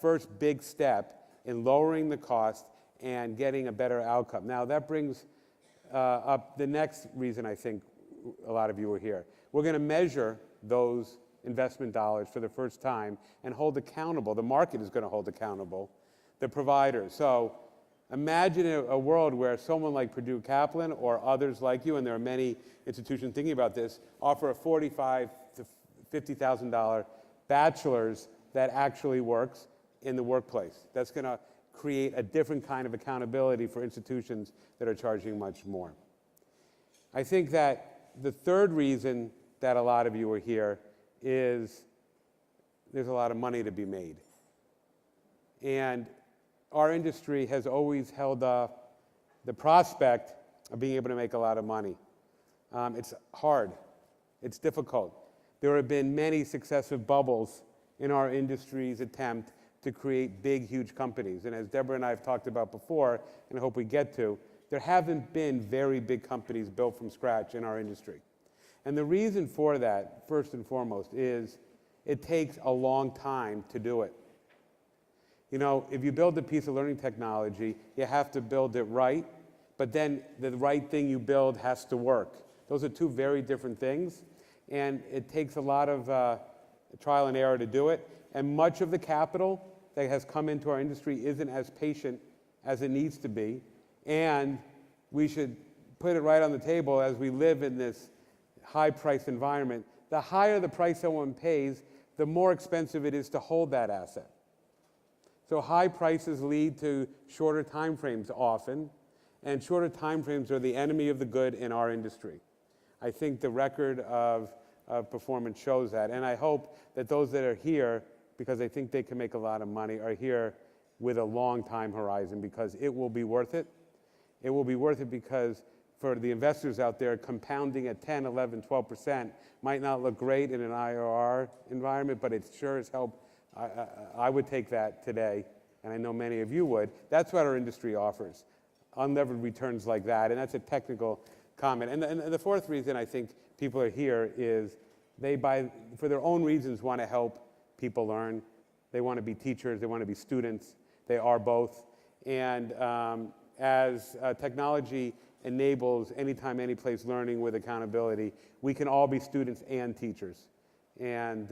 G: first big step in lowering the cost and getting a better outcome. Now that brings up the next reason I think a lot of you are here. We're going to measure those investment dollars for the first time and hold accountable, the market is going to hold accountable, the providers. So imagine a world where someone like Purdue-Kaplan or others like you, and there are many institutions thinking about this, offer a $45,000 to $50,000 bachelor's that actually works in the workplace. That's going to create a different kind of accountability for institutions that are charging much more. I think that the third reason that a lot of you are here is there's a lot of money to be made. And our industry has always held up the prospect of being able to make a lot of money. It's hard. It's difficult. There have been many successive bubbles in our industry's attempt to create big, huge companies. And as Deborah and I have talked about before, and I hope we get to, there haven't been very big companies built from scratch in our industry. And the reason for that, first and foremost, is it takes a long time to do it. If you build a piece of learning technology, you have to build it right, but then the right thing you build has to work. Those are two very different things, and it takes a lot of trial and error to do it. And much of the capital that has come into our industry isn't as patient as it needs to be, and we should put it right on the table as we live in this high-priced environment. The higher the price someone pays, the more expensive it is to hold that asset. So high prices lead to shorter time frames often, and shorter time frames are the enemy of the good in our industry. I think the record of performance shows that, and I hope that those that are here, because they think they can make a lot of money, are here with a long time horizon, because it will be worth it. It will be worth it because for the investors out there, compounding at 10, 11, 12% might not look great in an IRR environment, but it sure as hell, I would take that today, and I know many of you would. That's what our industry offers, unlevered returns like that, and that's a technical comment. And the fourth reason I think people are here is they, for their own reasons, want to help people learn. They want to be teachers, they want to be students, they are both. And as technology enables anytime, anyplace learning with accountability, we can all be students and teachers. And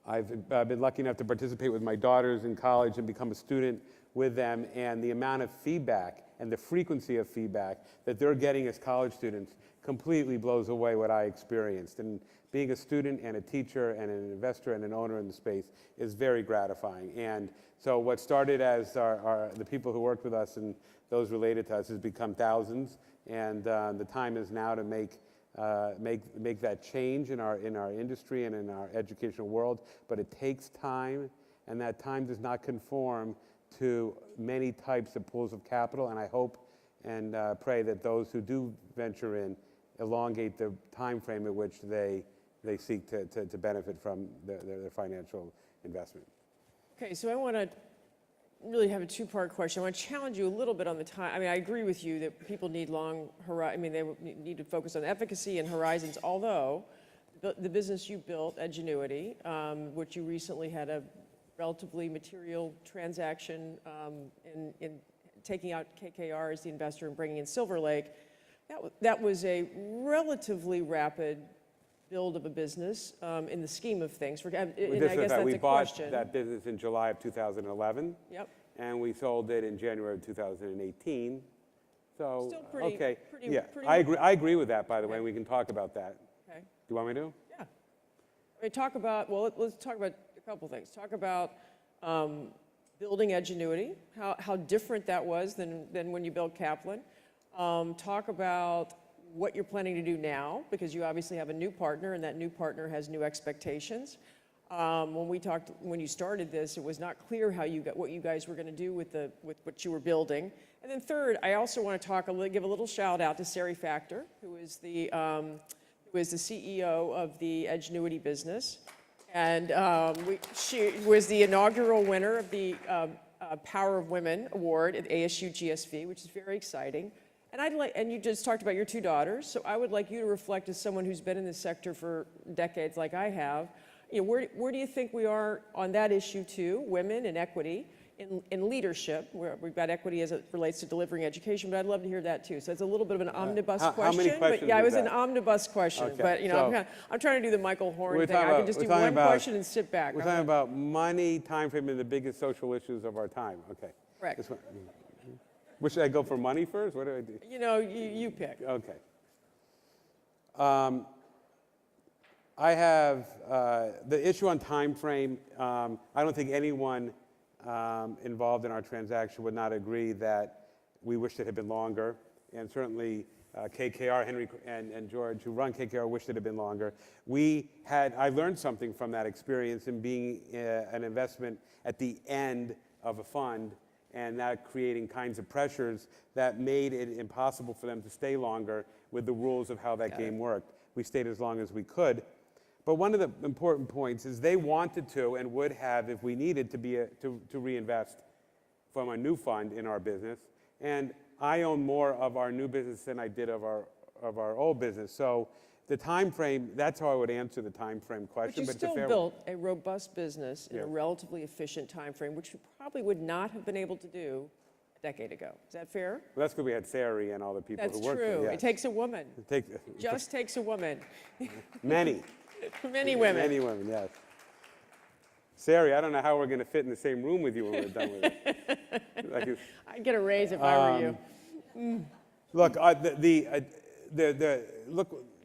G: I've been lucky enough to participate with my daughters in college and become a student with them, and the amount of feedback and the frequency of feedback that they're getting as college students completely blows away what I experienced. And being a student and a teacher and an investor and an owner in the space is very gratifying. And so what started as the people who worked with us and those related to us has become thousands, and the time is now to make that change in our industry and in our educational world, but it takes time, and that time does not conform to many types of pools of capital, and I hope and pray that those who do venture in elongate the time frame at which they seek to benefit from their financial investment.
H: Okay, so I want to really have a two-part question. I want to challenge you a little bit on the time. I mean, I agree with you that people need long horizon. I mean, they need to focus on efficacy and horizons, although the business you built, Edgenuity, which you recently had a relatively material transaction in taking out KKR as the investor and bringing in Silver Lake, that was a relatively rapid build of a business in the scheme of things. And I guess that's
G: we
H: a
G: bought
H: question.
G: that business in July of 2011.
H: Yep.
G: And we sold it in January of 2018. So,
H: Still pretty,
G: okay.
H: pretty,
G: Yeah,
H: pretty
G: I agree with that, by the way, and we can talk about that.
H: Okay.
G: Do you want me to?
H: Yeah. I mean, talk about, well, let's talk about a couple things. Talk about building Edgenuity, how different that was than when you built Kaplan. Talk about what you're planning to do now, because you obviously have a new partner, and that new partner has new expectations. When you started this, it was not clear what you guys were going to do with what you were building. And then third, I also want to give a little shout out to Sari Factor, who is the CEO of the Edgenuity business, and she was the inaugural winner of the Power of Women Award at ASU GSV, which is very exciting. And you just talked about your two daughters, so I would like you to reflect as someone who's been in this sector for decades like I have. You know, where do you think we are on that issue too, women and equity in leadership? We've got equity as it relates to delivering education, but I'd love to hear that too. So it's a little bit of an omnibus question.
G: How many questions
H: but yeah, it was
G: is
H: an
G: that?
H: omnibus question.
G: Okay,
H: But you know, I'm trying to do the Michael Horn thing. I can just do one question and sit back.
G: We're talking about money, time frame, and the biggest social issues of our time. Okay.
H: Correct.
G: This one. Should I go for money first? What do I do?
H: You know, you pick.
G: Okay. I have the issue on time frame. I don't think anyone involved in our transaction would not agree that we wished it had been longer, and certainly KKR, Henry and George, who run KKR, wished it had been longer. I learned something from that experience in being an investment at the end of a fund, and that creating kinds of pressures that made it impossible for them to stay longer with the rules of how that game worked. We stayed as long as we could. But one of the important points is they wanted to and would have, if we needed, to reinvest from a new fund in our business. And I own more of our new business than I did of our old business. So the time frame, that's how I would answer the time frame question.
H: But you still built a robust business in a relatively efficient time frame, which you probably would not have been able to do a decade ago. Is that fair?
G: Well, that's because we had Sari and all the people who worked there.
H: That's true.
G: Yes.
H: It takes a woman.
G: Just
H: takes a woman.
G: Many.
H: Many women.
G: Many women, yes. Sari, I don't know how we're going to fit in the same room with you when we're done with it.
H: I'd get a raise if I were you.
G: Look,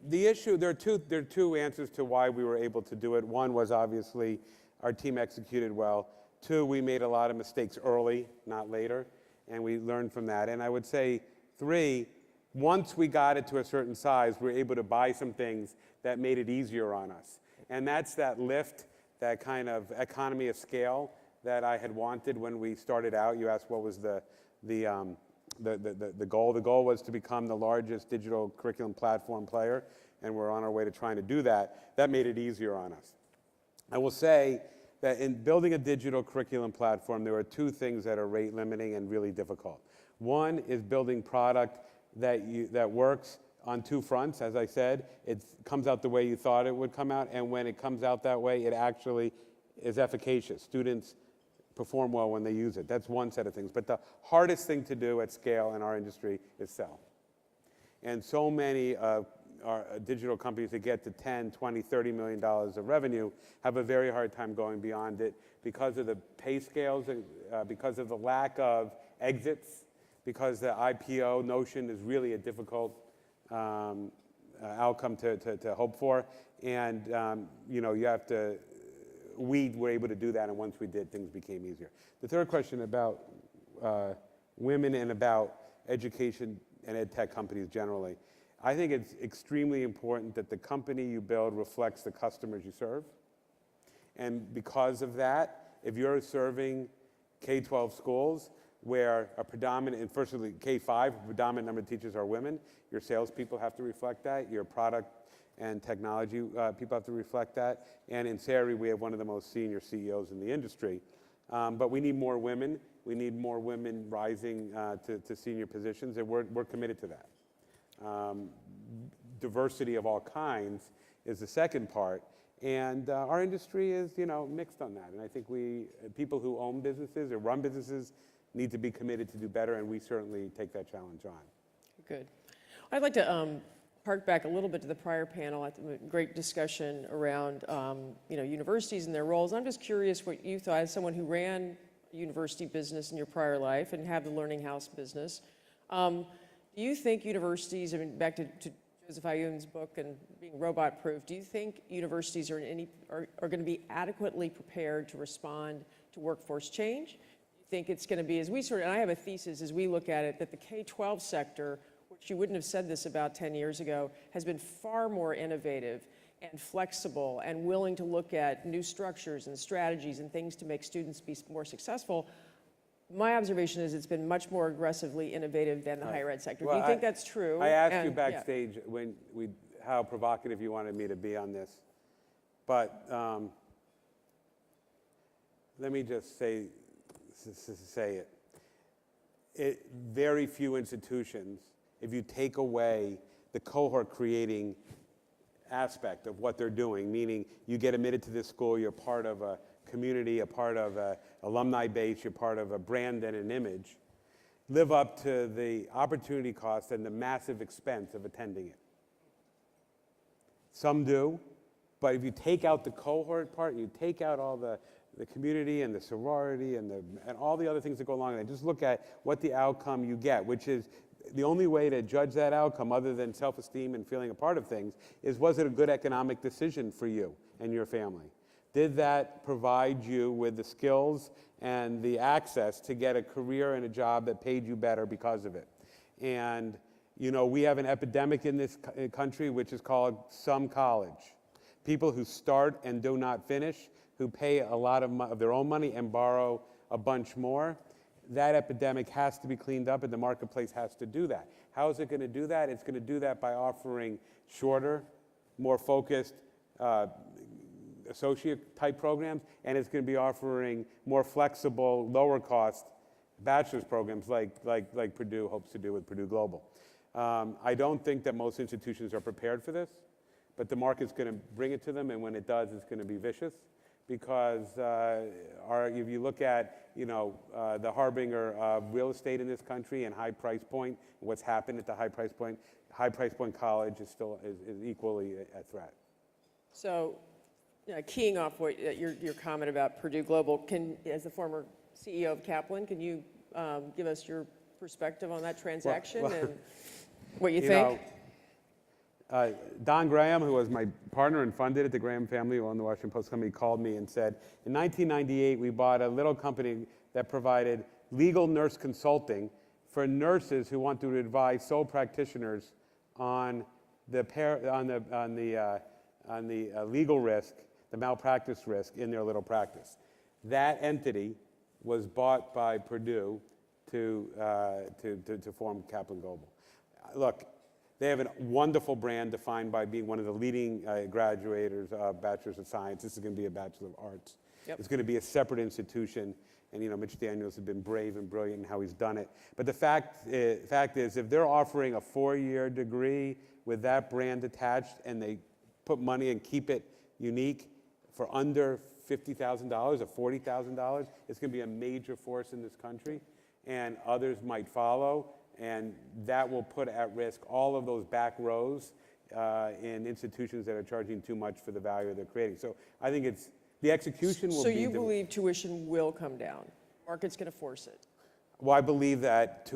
G: the issue, there are two answers to why we were able to do it. One was obviously our team executed well. Two, we made a lot of mistakes early, not later, and we learned from that. And I would say three, once we got it to a certain size, we were able to buy some things that made it easier on us. And that's that lift, that kind of economy of scale that I had wanted when we started out. You asked what was the goal. The goal was to become the largest digital curriculum platform player, and we're on our way to trying to do that. That made it easier on us. I will say that in building a digital curriculum platform, there are two things that are rate limiting and really difficult. One is building product that works on two fronts. As I said, it comes out the way you thought it would come out, and when it comes out that way, it actually is efficacious. Students perform well when they use it. That's one set of things. But the hardest thing to do at scale in our industry is sell. And so many digital companies that get to 10, 20, $30 million of revenue have a very hard time going beyond it because of the pay scales, and because of the lack of exits, because the IPO notion is really a difficult outcome to hope for. And you know, you have to, we were able to do that, and once we did, things became easier. The third question about women and about education and ed tech companies generally. I think it's extremely important that the company you build reflects the customers you serve. And because of that, if you're serving K-12 schools where a predominant, and firstly K-5, a predominant number of teachers are women, your salespeople have to reflect that, your product and technology people have to reflect that. And in SARI, we have one of the most senior CEOs in the industry. But we need more women. We need more women rising to senior positions, and we're committed to that. Diversity of all kinds is the second part, and our industry is, you know, mixed on that. And I think people who own businesses or run businesses need to be committed to do better, and we certainly take that challenge on.
H: Good. I'd like to hark back a little bit to the prior panel. I think a great discussion around you know, universities and their roles. I'm just curious what you thought as someone who ran a university business in your prior life and have the Learning House business. Do you think universities, I mean, back to Joseph Aoun's book and being robot-proof, do you think universities are going to be adequately prepared to respond to workforce change? Do you think it's going to be, as we sort of, and I have a thesis as we look at it, that the K-12 sector, which you wouldn't have said this about 10 years ago, has been far more innovative and flexible and willing to look at new structures and strategies and things to make students be more successful. My observation is it's been much more aggressively innovative than the higher ed sector.
G: Well,
H: do you think that's true?
G: I asked you backstage how provocative you wanted me to be on this, but let me just say it. Very few institutions, if you take away the cohort creating aspect of what they're doing, meaning you get admitted to this school, you're part of a community, a part of an alumni base, you're part of a brand and an image, live up to the opportunity cost and the massive expense of attending it. Some do, but if you take out the cohort part, you take out all the community and the sorority and all the other things that go along with it, just look at what the outcome you get, which is the only way to judge that outcome other than self-esteem and feeling a part of things is, was it a good economic decision for you and your family? Did that provide you with the skills and the access to get a career and a job that paid you better because of it? And, you know, we have an epidemic in this country which is called some college. People who start and do not finish, who pay a lot of their own money and borrow a bunch more. That epidemic has to be cleaned up, and the marketplace has to do that. How is it going to do that? It's going to do that by offering shorter, more focused associate-type programs, and it's going to be offering more flexible, lower-cost bachelor's programs like Purdue hopes to do with Purdue Global. I don't think that most institutions are prepared for this, but the market's going to bring it to them, and when it does, it's going to be vicious. Because if you look at, you know, the harbinger of real estate in this country and high price point, what's happened at the high price point college is still is equally a threat.
H: So, keying off what your comment about Purdue Global, as the former CEO of Kaplan, can you give us your perspective on that transaction and what you think?
G: Don Graham, who was my partner and funded it, the Graham family, who owned the Washington Post company, called me and said, in 1998, we bought a little company that provided legal nurse consulting for nurses who want to advise sole practitioners on the legal risk, the malpractice risk in their little practice. That entity was bought by Purdue to form Kaplan Global. Look, they have a wonderful brand defined by being one of the leading graduators of Bachelor's of Science. This is going to be a Bachelor of Arts. Yep. It's going to be a separate institution. And, you know, Mitch Daniels has been brave and brilliant in how he's done it. But the fact is, if they're offering a 4-year degree with that brand attached and they put money and keep it unique for under $50,000 or $40,000, it's going to be a major force in this country. And others might follow. And that will put at risk all of those back rows in institutions that are charging too much for the value they're creating. So I think it's, the execution will
H: So
G: be...
H: you believe tuition will come down? Market's going to force it?
G: Well, I believe that,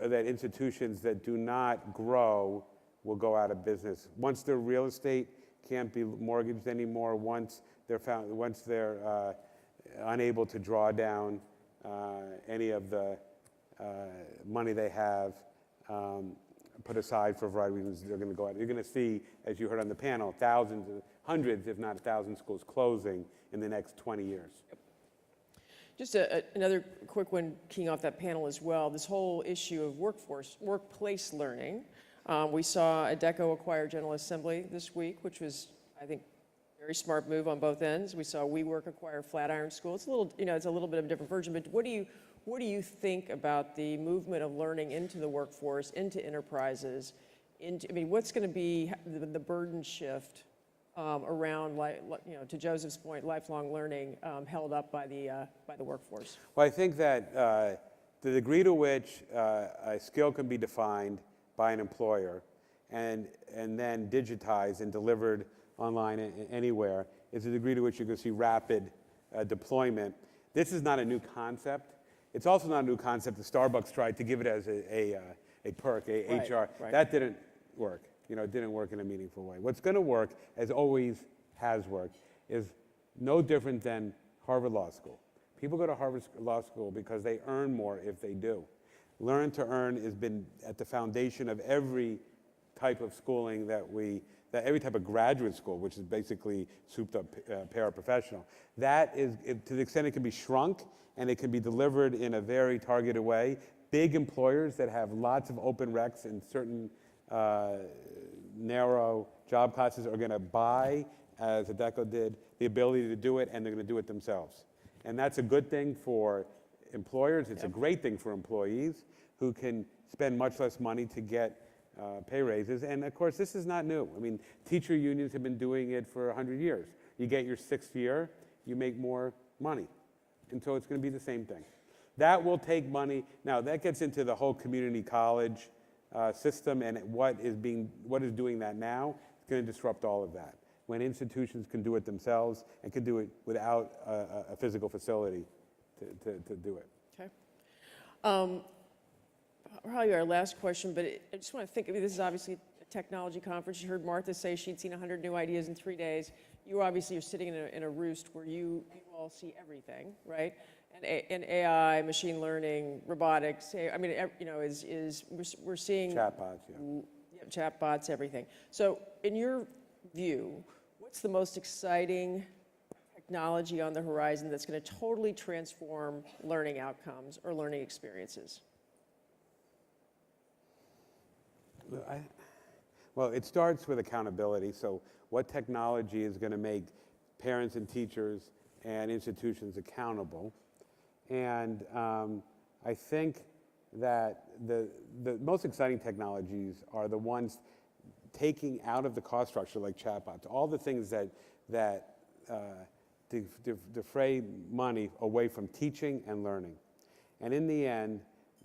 G: that institutions that do not grow will go out of business. Once their real estate can't be mortgaged anymore, once they're unable to draw down any of the money they have put aside for a variety of reasons, they're going to go out. You're going to see, as you heard on the panel, thousands, hundreds, if not 1,000 schools closing in the next 20 years.
H: Yep. Just another quick one keying off that panel as well, this whole issue of workplace learning. We saw Adecco acquire General Assembly this week, which was, I think, a very smart move on both ends. We saw WeWork acquire Flatiron School. It's a little, it's a little bit of a different version, but what do you think about the movement of learning into the workforce, into enterprises? What's going to be the burden shift around, to Joseph's point, lifelong learning held up by the workforce?
G: Well, I think that the degree to which a skill can be defined by an employer and then digitized and delivered online anywhere is the degree to which you can see rapid deployment. This is not a new concept. It's also not a new concept that Starbucks tried to give it as a perk,
H: Right,
G: HR.
H: right.
G: That didn't work. It didn't work in a meaningful way. What's going to work, as always has worked, is no different than Harvard Law School. People go to Harvard Law School because they earn more if they do. Learn to earn has been at the foundation of every type of schooling every type of graduate school, which is basically souped up paraprofessional. That is, to the extent it can be shrunk and it can be delivered in a very targeted way, big employers that have lots of open recs in certain narrow job classes are going to buy, as Adecco did, the ability to do it, and they're going to do it themselves. And that's a good thing for employers. It's a great thing for employees who can spend much less money to get pay raises. And of course, this is not new. Teacher unions have been doing it for 100 years. You get your 6th year, you make more money. And so it's going to be the same thing. That will take money. Now, that gets into the whole community college system, and what is doing that now. It's going to disrupt all of that. When institutions can do it themselves and can do it without a physical facility to do it.
H: Okay. Probably our last question, but I just want to think, this is obviously a technology conference. You heard Martha say she'd seen 100 new ideas in 3 days. You obviously are sitting in a roost where you all see everything, right? And AI, machine learning, robotics, we're seeing...
G: Chatbots, yeah.
H: Chatbots, everything. So in your view, what's the most exciting technology on the horizon that's going to totally transform learning outcomes or learning experiences?
G: Well, it starts with accountability. So what technology is going to make parents and teachers and institutions accountable? And I think that the most exciting technologies are the ones taking out of the cost structure, like chatbots, all the things that defray money away from teaching and learning. And in the end,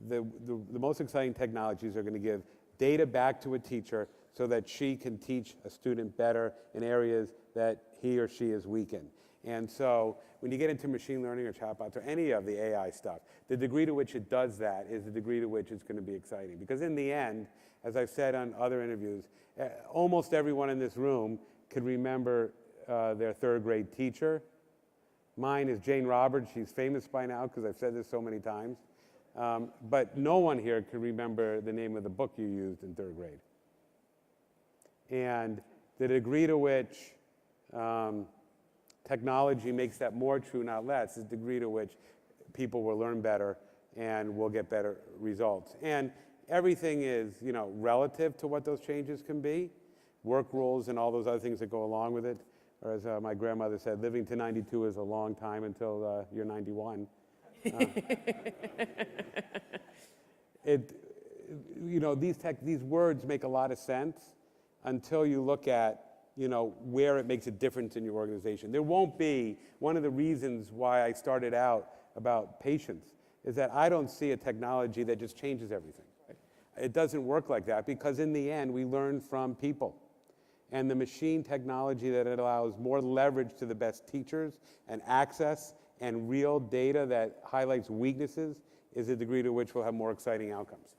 G: the most exciting technologies are going to give data back to a teacher so that she can teach a student better in areas that he or she is weak in. And so when you get into machine learning or chatbots or any of the AI stuff, the degree to which it does that is the degree to which it's going to be exciting. Because in the end, as I've said on other interviews, almost everyone in this room could remember their 3rd grade teacher. Mine is Jane Roberts. She's famous by now because I've said this so many times. But no one here can remember the name of the book you used in 3rd grade. And the degree to which technology makes that more true, not less, is the degree to which people will learn better and will get better results. And everything is, relative to what those changes can be. Work rules and all those other things that go along with it. Or as my grandmother said, living to 92 is a long time until you're 91. These words make a lot of sense until you look at where it makes a difference in your organization. There won't be, one of the reasons why I started out about patience is that I don't see a technology that just changes everything. It doesn't work like that because in the end we learn from people. and the machine technology that it allows more leverage to the best teachers and access and real data that highlights weaknesses is the degree to which we'll have more exciting outcomes.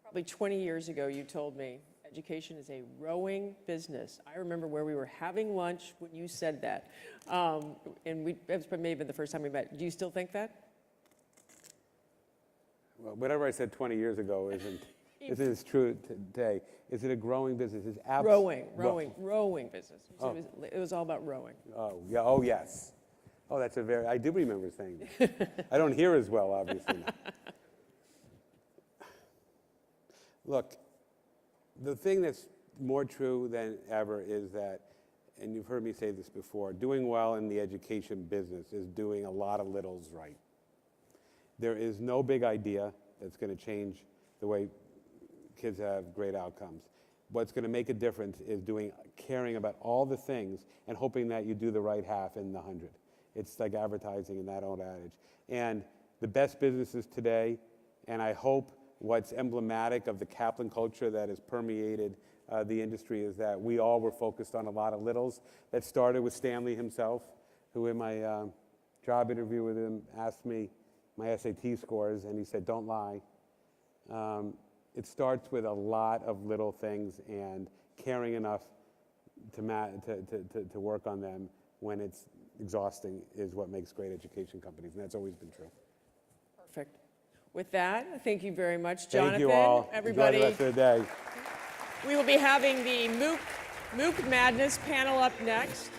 H: Probably 20 years ago, you told me education is a rowing business. I remember where we were having lunch when you said that. And that may have been the first time we met. Do you still think that?
G: Well, whatever I said 20 years ago isn't as true today. Is it a growing business? It's
H: Rowing business. Oh. It was all about rowing.
G: Oh, yeah, oh, yes. Oh, I do remember saying that. I don't hear as well, obviously. Now. Look, the thing that's more true than ever is that, and you've heard me say this before, doing well in the education business is doing a lot of littles right. There is no big idea that's going to change the way kids have great outcomes. What's going to make a difference is caring about all the things and hoping that you do the right half in the 100. It's like advertising in that old adage. And the best businesses today, and I hope what's emblematic of the Kaplan culture that has permeated the industry, is that we all were focused on a lot of littles. That started with Stanley himself, who in my job interview with him asked me my SAT scores, and he said, don't lie. It starts with a lot of little things and caring enough to work on them when it's exhausting is what makes great education companies, and that's always been true.
H: Perfect. With that, thank you very much, Jonathan.
G: Thank you all.
H: Everybody.
G: Enjoy the rest of the day.
H: We will be having the MOOC Madness panel up next.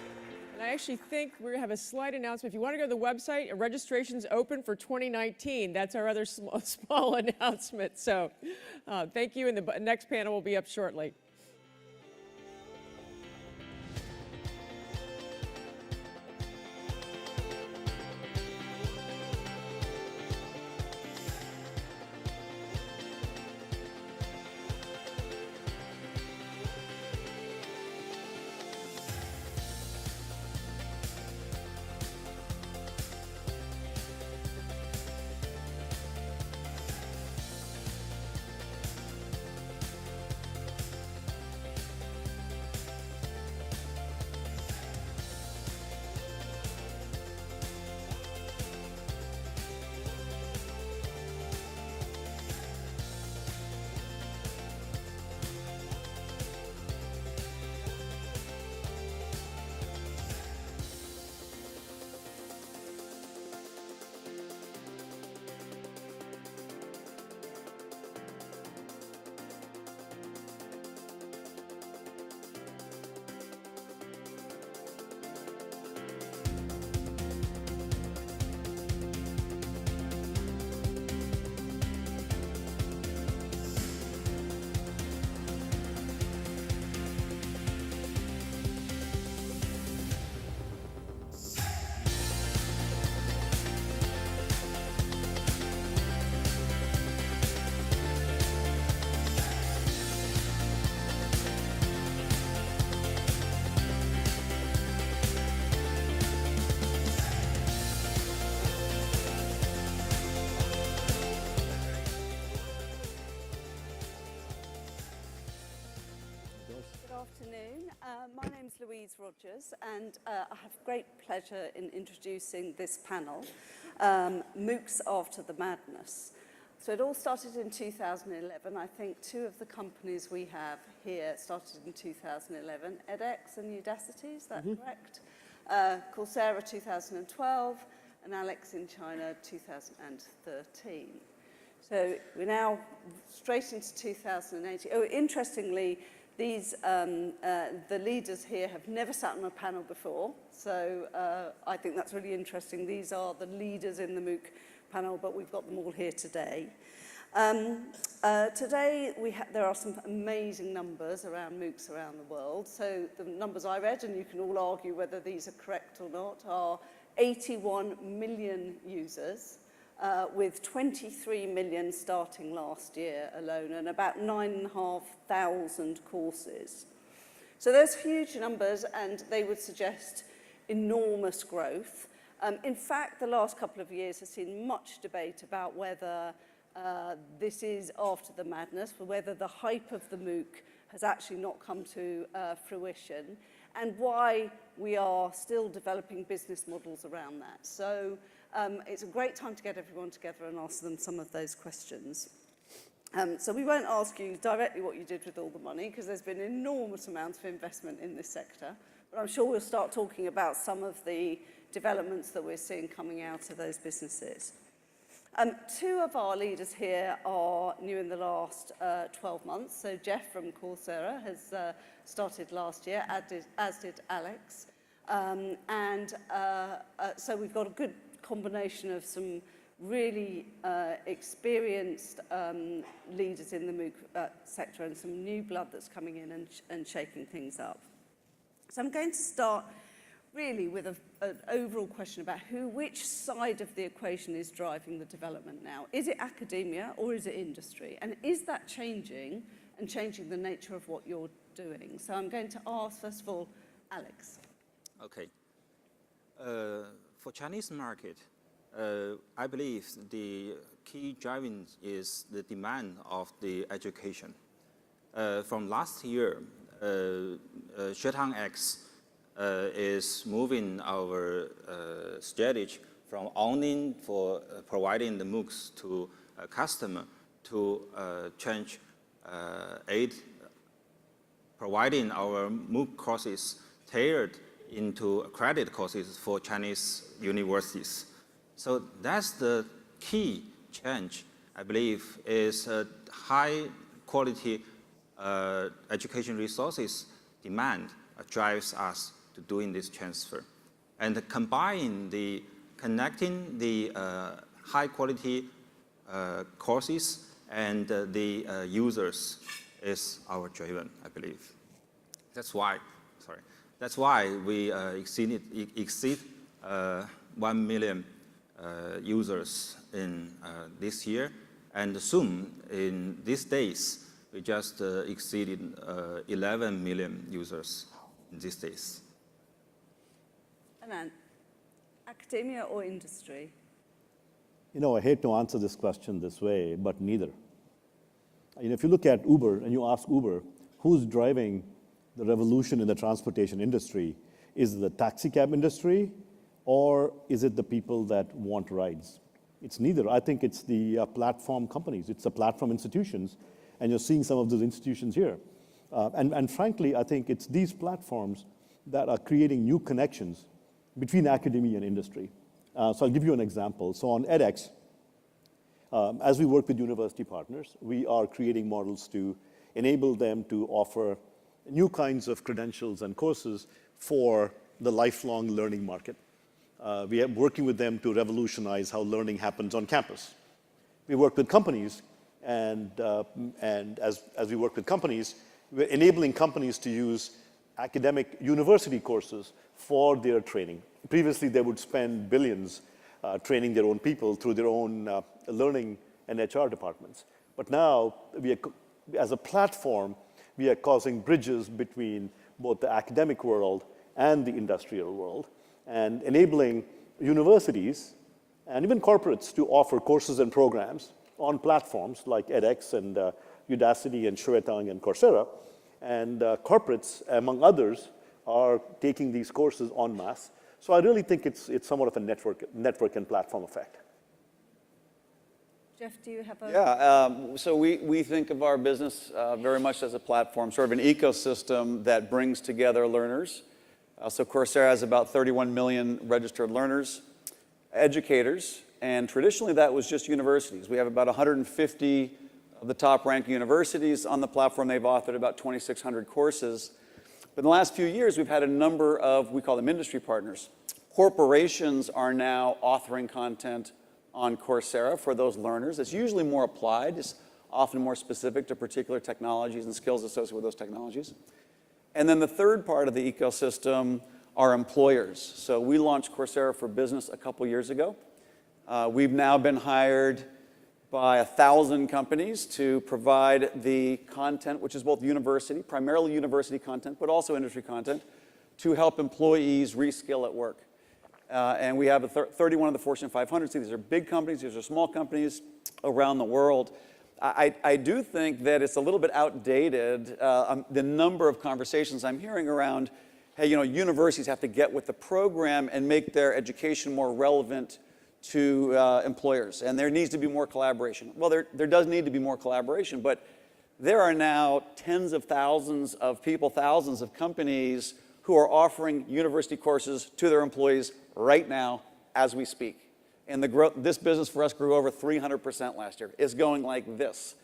H: And I actually think we're going to have a slight announcement. If you want to go to the website, registration's open for 2019. That's our other small announcement. So thank you, and the next panel will be up shortly.
I: My name's Louise Rogers, and I have great pleasure in introducing this panel, MOOCs After the Madness. So it all started in 2011. I think two of the companies we have here started in 2011, edX and Udacity, is that correct? Coursera 2012, and Alex in China 2013. So we're now straight into 2018. Oh, interestingly, these, the leaders here have never sat on a panel before, so I think that's really interesting. These are the leaders in the MOOC panel, but we've got them all here today. Today, there are some amazing numbers around MOOCs around the world. So the numbers I read, and you can all argue whether these are correct or not, are 81 million users, with 23 million starting last year alone, and about 9,500 courses. So there's huge numbers, and they would suggest enormous growth. In fact, the last couple of years has seen much debate about whether this is after the madness, for whether the hype of the MOOC has actually not come to fruition, and why we are still developing business models around that. So it's a great time to get everyone together and ask them some of those questions. So we won't ask you directly what you did with all the money, because there's been enormous amounts of investment in this sector. But I'm sure we'll start talking about some of the developments that we're seeing coming out of those businesses. Two of our leaders here are new in the last 12 months. So Jeff from Coursera has started last year, as did Alex. So we've got a good combination of some really experienced leaders in the MOOC sector and some new blood that's coming in and shaking things up. So I'm going to start really with an overall question about which side of the equation is driving the development now. Is it academia or is it industry? And is that changing and changing the nature of what you're doing? So I'm going to ask, first of all, Alex.
J: Okay. For Chinese market, I believe the key driving is the demand of the education. From last year, Xuetang X is moving our strategy from owning for providing the MOOCs to a customer to change providing our MOOC courses tailored into credit courses for Chinese universities. So that's the key change, I believe, is high quality education resources demand drives us to doing this transfer. And connecting the high quality courses and the users is our driven, I believe. That's why we exceed 1 million users in this year, and soon in these days we just exceeded 11 million users in these days.
I: Anant, academia or industry?
K: You know, I hate to answer this question this way, but neither. You know, if you look at Uber and you ask Uber, who's driving the revolution in the transportation industry? Is it the taxi cab industry, or is it the people that want rides? It's neither. I think it's the platform companies. It's the platform institutions, and you're seeing some of those institutions here. And frankly, I think it's these platforms that are creating new connections between academia and industry. So I'll give you an example. So on edX, as we work with university partners, we are creating models to enable them to offer new kinds of credentials and courses for the lifelong learning market. We are working with them to revolutionize how learning happens on campus. We work with companies, and as we work with companies, we're enabling companies to use academic university courses for their training. Previously, they would spend billions training their own people through their own learning and HR departments. But now, as a platform, we are causing bridges between both the academic world and the industrial world, and enabling universities and even corporates to offer courses and programs on platforms like edX and Udacity and Xuetang and Coursera. And corporates, among others, are taking these courses en masse. So I really think it's somewhat of a network and platform effect.
I: Jeff, do you have a...
L: Yeah, so we think of our business very much as a platform, sort of an ecosystem that brings together learners. So Coursera has about 31 million registered learners, educators, and traditionally that was just universities. We have about 150 of the top-ranked universities on the platform. They've authored about 2,600 courses. But in the last few years, we've had a number of, we call them industry partners. Corporations are now authoring content on Coursera for those learners. It's usually more applied. It's often more specific to particular technologies and skills associated with those technologies. And then the third part of the ecosystem are employers. So we launched Coursera for Business a couple years ago. We've now been hired by 1,000 companies to provide the content, which is both university, primarily university content, but also industry content, to help employees reskill at work. And we have 31 of the Fortune 500. So these are big companies, these are small companies around the world. I do think that it's a little bit outdated, the number of conversations I'm hearing around, hey, universities have to get with the program and make their education more relevant to employers, and there needs to be more collaboration. Well, there does need to be more collaboration, but there are now tens of thousands of people, thousands of companies who are offering university courses to their employees right now as we speak. And the growth, this business for us grew over 300% last year. It's going like this.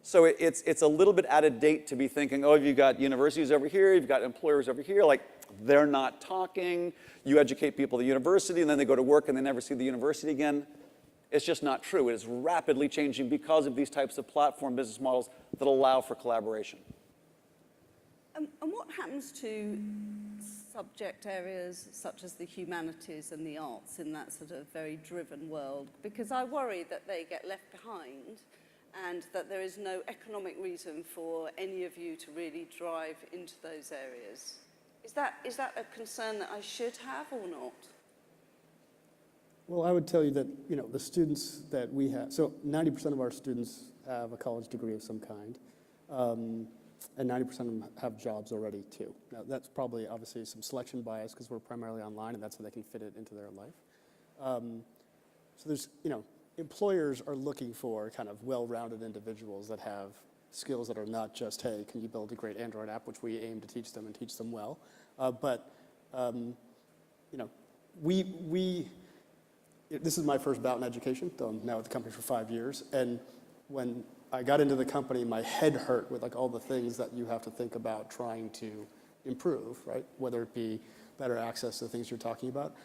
L: So it's a little bit out of date to be thinking, oh, you've got universities over here, you've got employers over here, like they're not talking. You educate people at the university and then they go to work and they never see the university again. It's just not true. It is rapidly changing because of these types of platform business models that allow for collaboration.
I: And what happens to subject areas such as the humanities and the arts in that sort of very driven world? Because I worry that they get left behind and that there is no economic reason for any of you to really drive into those areas. Is that a concern that I should have or not?
M: Well, I would tell you that, the students that we have, so 90% of our students have a college degree of some kind, and 90% of them have jobs already too. Now, that's probably obviously some selection bias because we're primarily online and that's how they can fit it into their life. So there's, employers are looking for kind of well-rounded individuals that have skills that are not just, hey, can you build a great Android app, which we aim to teach them and teach them well. This is my first bout in education, though I'm now at the company for 5 years. And when I got into the company, my head hurt with like all the things that you have to think about trying to improve, right? Whether it be better access to the things you're talking about.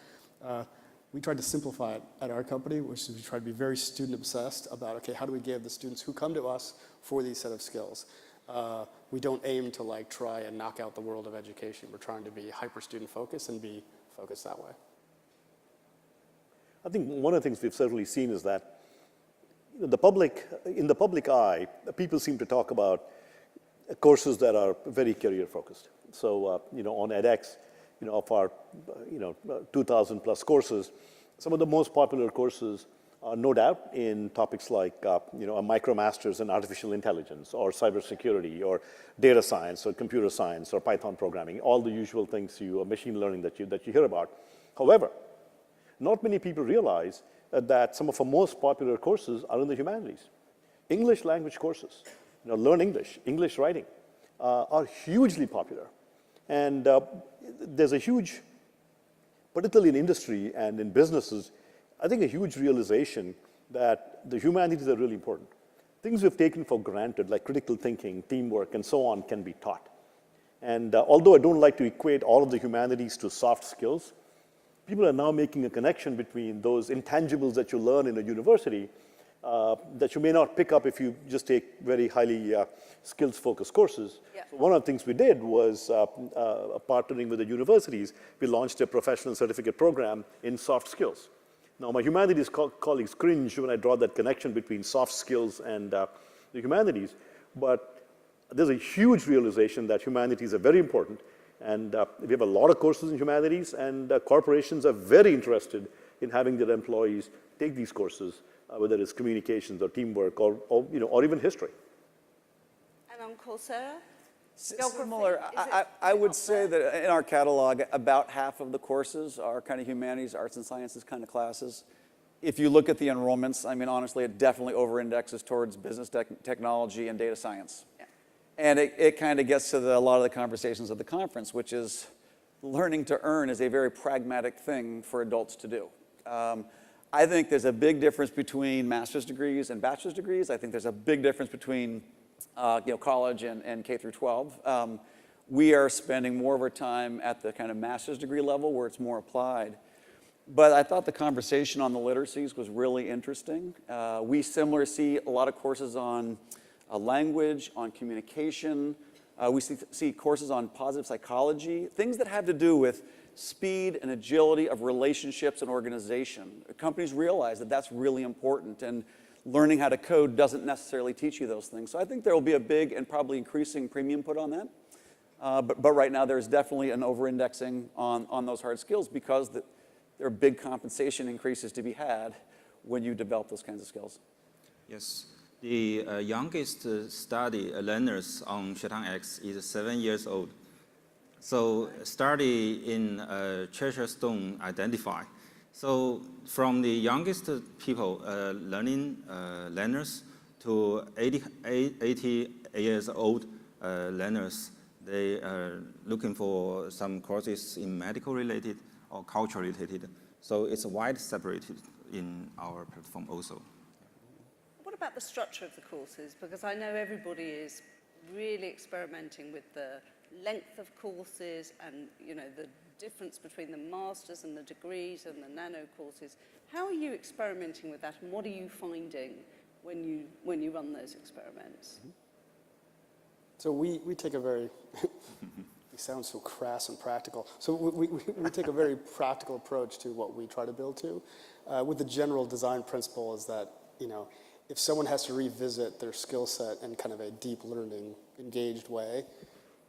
M: We tried to simplify it at our company, which is we tried to be very student obsessed about, okay, how do we give the students who come to us for these set of skills? We don't aim to like try and knock out the world of education. We're trying to be hyper student focused and be focused that way.
K: I think one of the things we've certainly seen is that in the public eye, people seem to talk about courses that are very career focused. So, on edX, of our, 2,000 plus courses, some of the most popular courses are no doubt in topics like, a MicroMasters in artificial intelligence or cybersecurity or data science or computer science or Python programming, all the usual things machine learning that you hear about. However, not many people realize that some of our most popular courses are in the humanities. English language courses, learn English, English writing, are hugely popular. And there's a huge, particularly in industry and in businesses, I think a huge realization that the humanities are really important. Things we've taken for granted, like critical thinking, teamwork, and so on, can be taught. And although I don't like to equate all of the humanities to soft skills, people are now making a connection between those intangibles that you learn in a university that you may not pick up if you just take very highly skills-focused courses. Yeah. So one of the things we did was partnering with the universities. We launched a professional certificate program in soft skills. Now, my humanities colleagues cringe when I draw that connection between soft skills and the humanities, but there's a huge realization that humanities are very important. And we have a lot of courses in humanities, and corporations are very interested in having their employees take these courses, whether it's communications or teamwork or even history.
I: And on Coursera?
L: Similar. I would say that in our catalog, about half of the courses are kind of humanities, arts and sciences kind of classes. If you look at the enrollments, I mean, honestly, it definitely over-indexes towards business technology and data science. Yeah. And it kind of gets to a lot of the conversations at the conference, which is learning to earn is a very pragmatic thing for adults to do. I think there's a big difference between master's degrees and bachelor's degrees. I think there's a big difference between college and K through 12. We are spending more of our time at the kind of master's degree level where it's more applied. But I thought the conversation on the literacies was really interesting. We similarly see a lot of courses on language, on communication. We see courses on positive psychology, things that have to do with speed and agility of relationships and organization. Companies realize that that's really important, and learning how to code doesn't necessarily teach you those things. So I think there will be a big and probably increasing premium put on that. But right now there's definitely an over-indexing on those hard skills because there are big compensation increases to be had when you develop those kinds of skills.
J: Yes. The youngest learners on Xuetang X is 7 years old. So study in Treasure Stone Identify. So from the youngest people, learners to 80 years old learners, they are looking for some courses in medical related or culture related. So it's wide separated in our platform also.
I: What about the structure of the courses? Because I know everybody is really experimenting with the length of courses and, you know, the difference between the masters and the degrees and the nano courses. How are you experimenting with that, and what are you finding when you run those experiments?
M: So we take a very, we sound so crass and practical. So we take a very practical approach to what we try to build to. With the general design principle is that, you know, if someone has to revisit their skill set in kind of a deep learning, engaged way,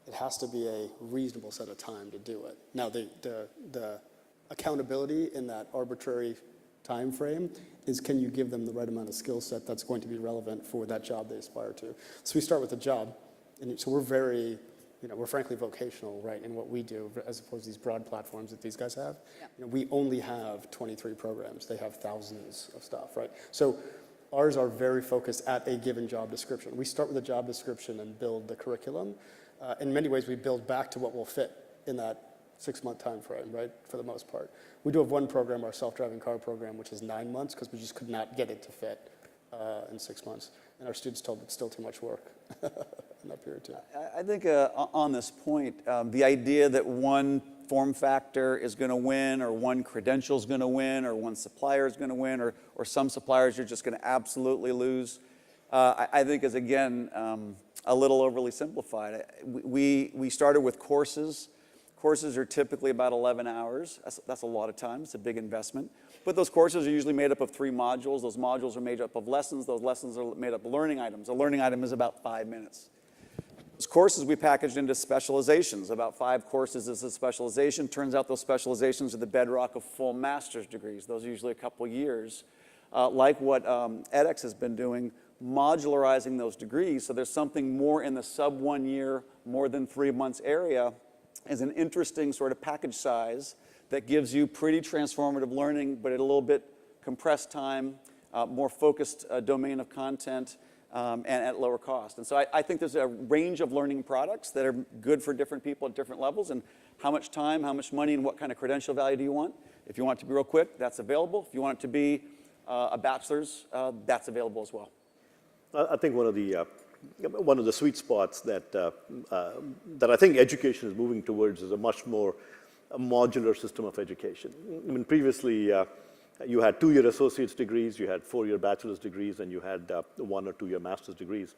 M: it has to be a reasonable set of time to do it. Now, the accountability in that arbitrary time frame is, can you give them the right amount of skill set that's going to be relevant for that job they aspire to? So we start with the job, and so we're very, you know, we're frankly vocational, right, in what we do, as opposed to these broad platforms that these guys have.
I: Yeah.
M: You know, we only have 23 programs. They have thousands of stuff, right? So ours are very focused at a given job description. We start with a job description and build the curriculum. In many ways, we build back to what will fit in that 6-month time frame, right, for the most part. We do have one program, our self-driving car program, which is 9 months, because we just could not get it to fit in 6 months. And our students told it's still too much work in that period, too.
L: I think on this point, the idea that one form factor is going to win, or one credential is going to win, or one supplier is going to win, or some suppliers you're just going to absolutely lose, I think is, again, a little overly simplified. We started with courses. Courses are typically about 11 hours. That's a lot of time. It's a big investment. But those courses are usually made up of 3 modules. Those modules are made up of lessons. Those lessons are made up of learning items. A learning item is about 5 minutes. Those courses we packaged into specializations. About 5 courses is a specialization. Turns out those specializations are the bedrock of full master's degrees. Those are usually a couple years. Like what edX has been doing, modularizing those degrees, so there's something more in the sub 1 year, more than 3 months area, is an interesting sort of package size that gives you pretty transformative learning, but at a little bit compressed time, more focused domain of content, and at lower cost. And so I think there's a range of learning products that are good for different people at different levels, and how much time, how much money, and what kind of credential value do you want? If you want it to be real quick, that's available. If you want it to be a bachelor's, that's available as well.
K: I think one of the sweet spots that I think education is moving towards is a much more modular system of education. I mean, previously you had 2-year associate's degrees, you had 4-year bachelor's degrees, and you had 1 or 2-year master's degrees.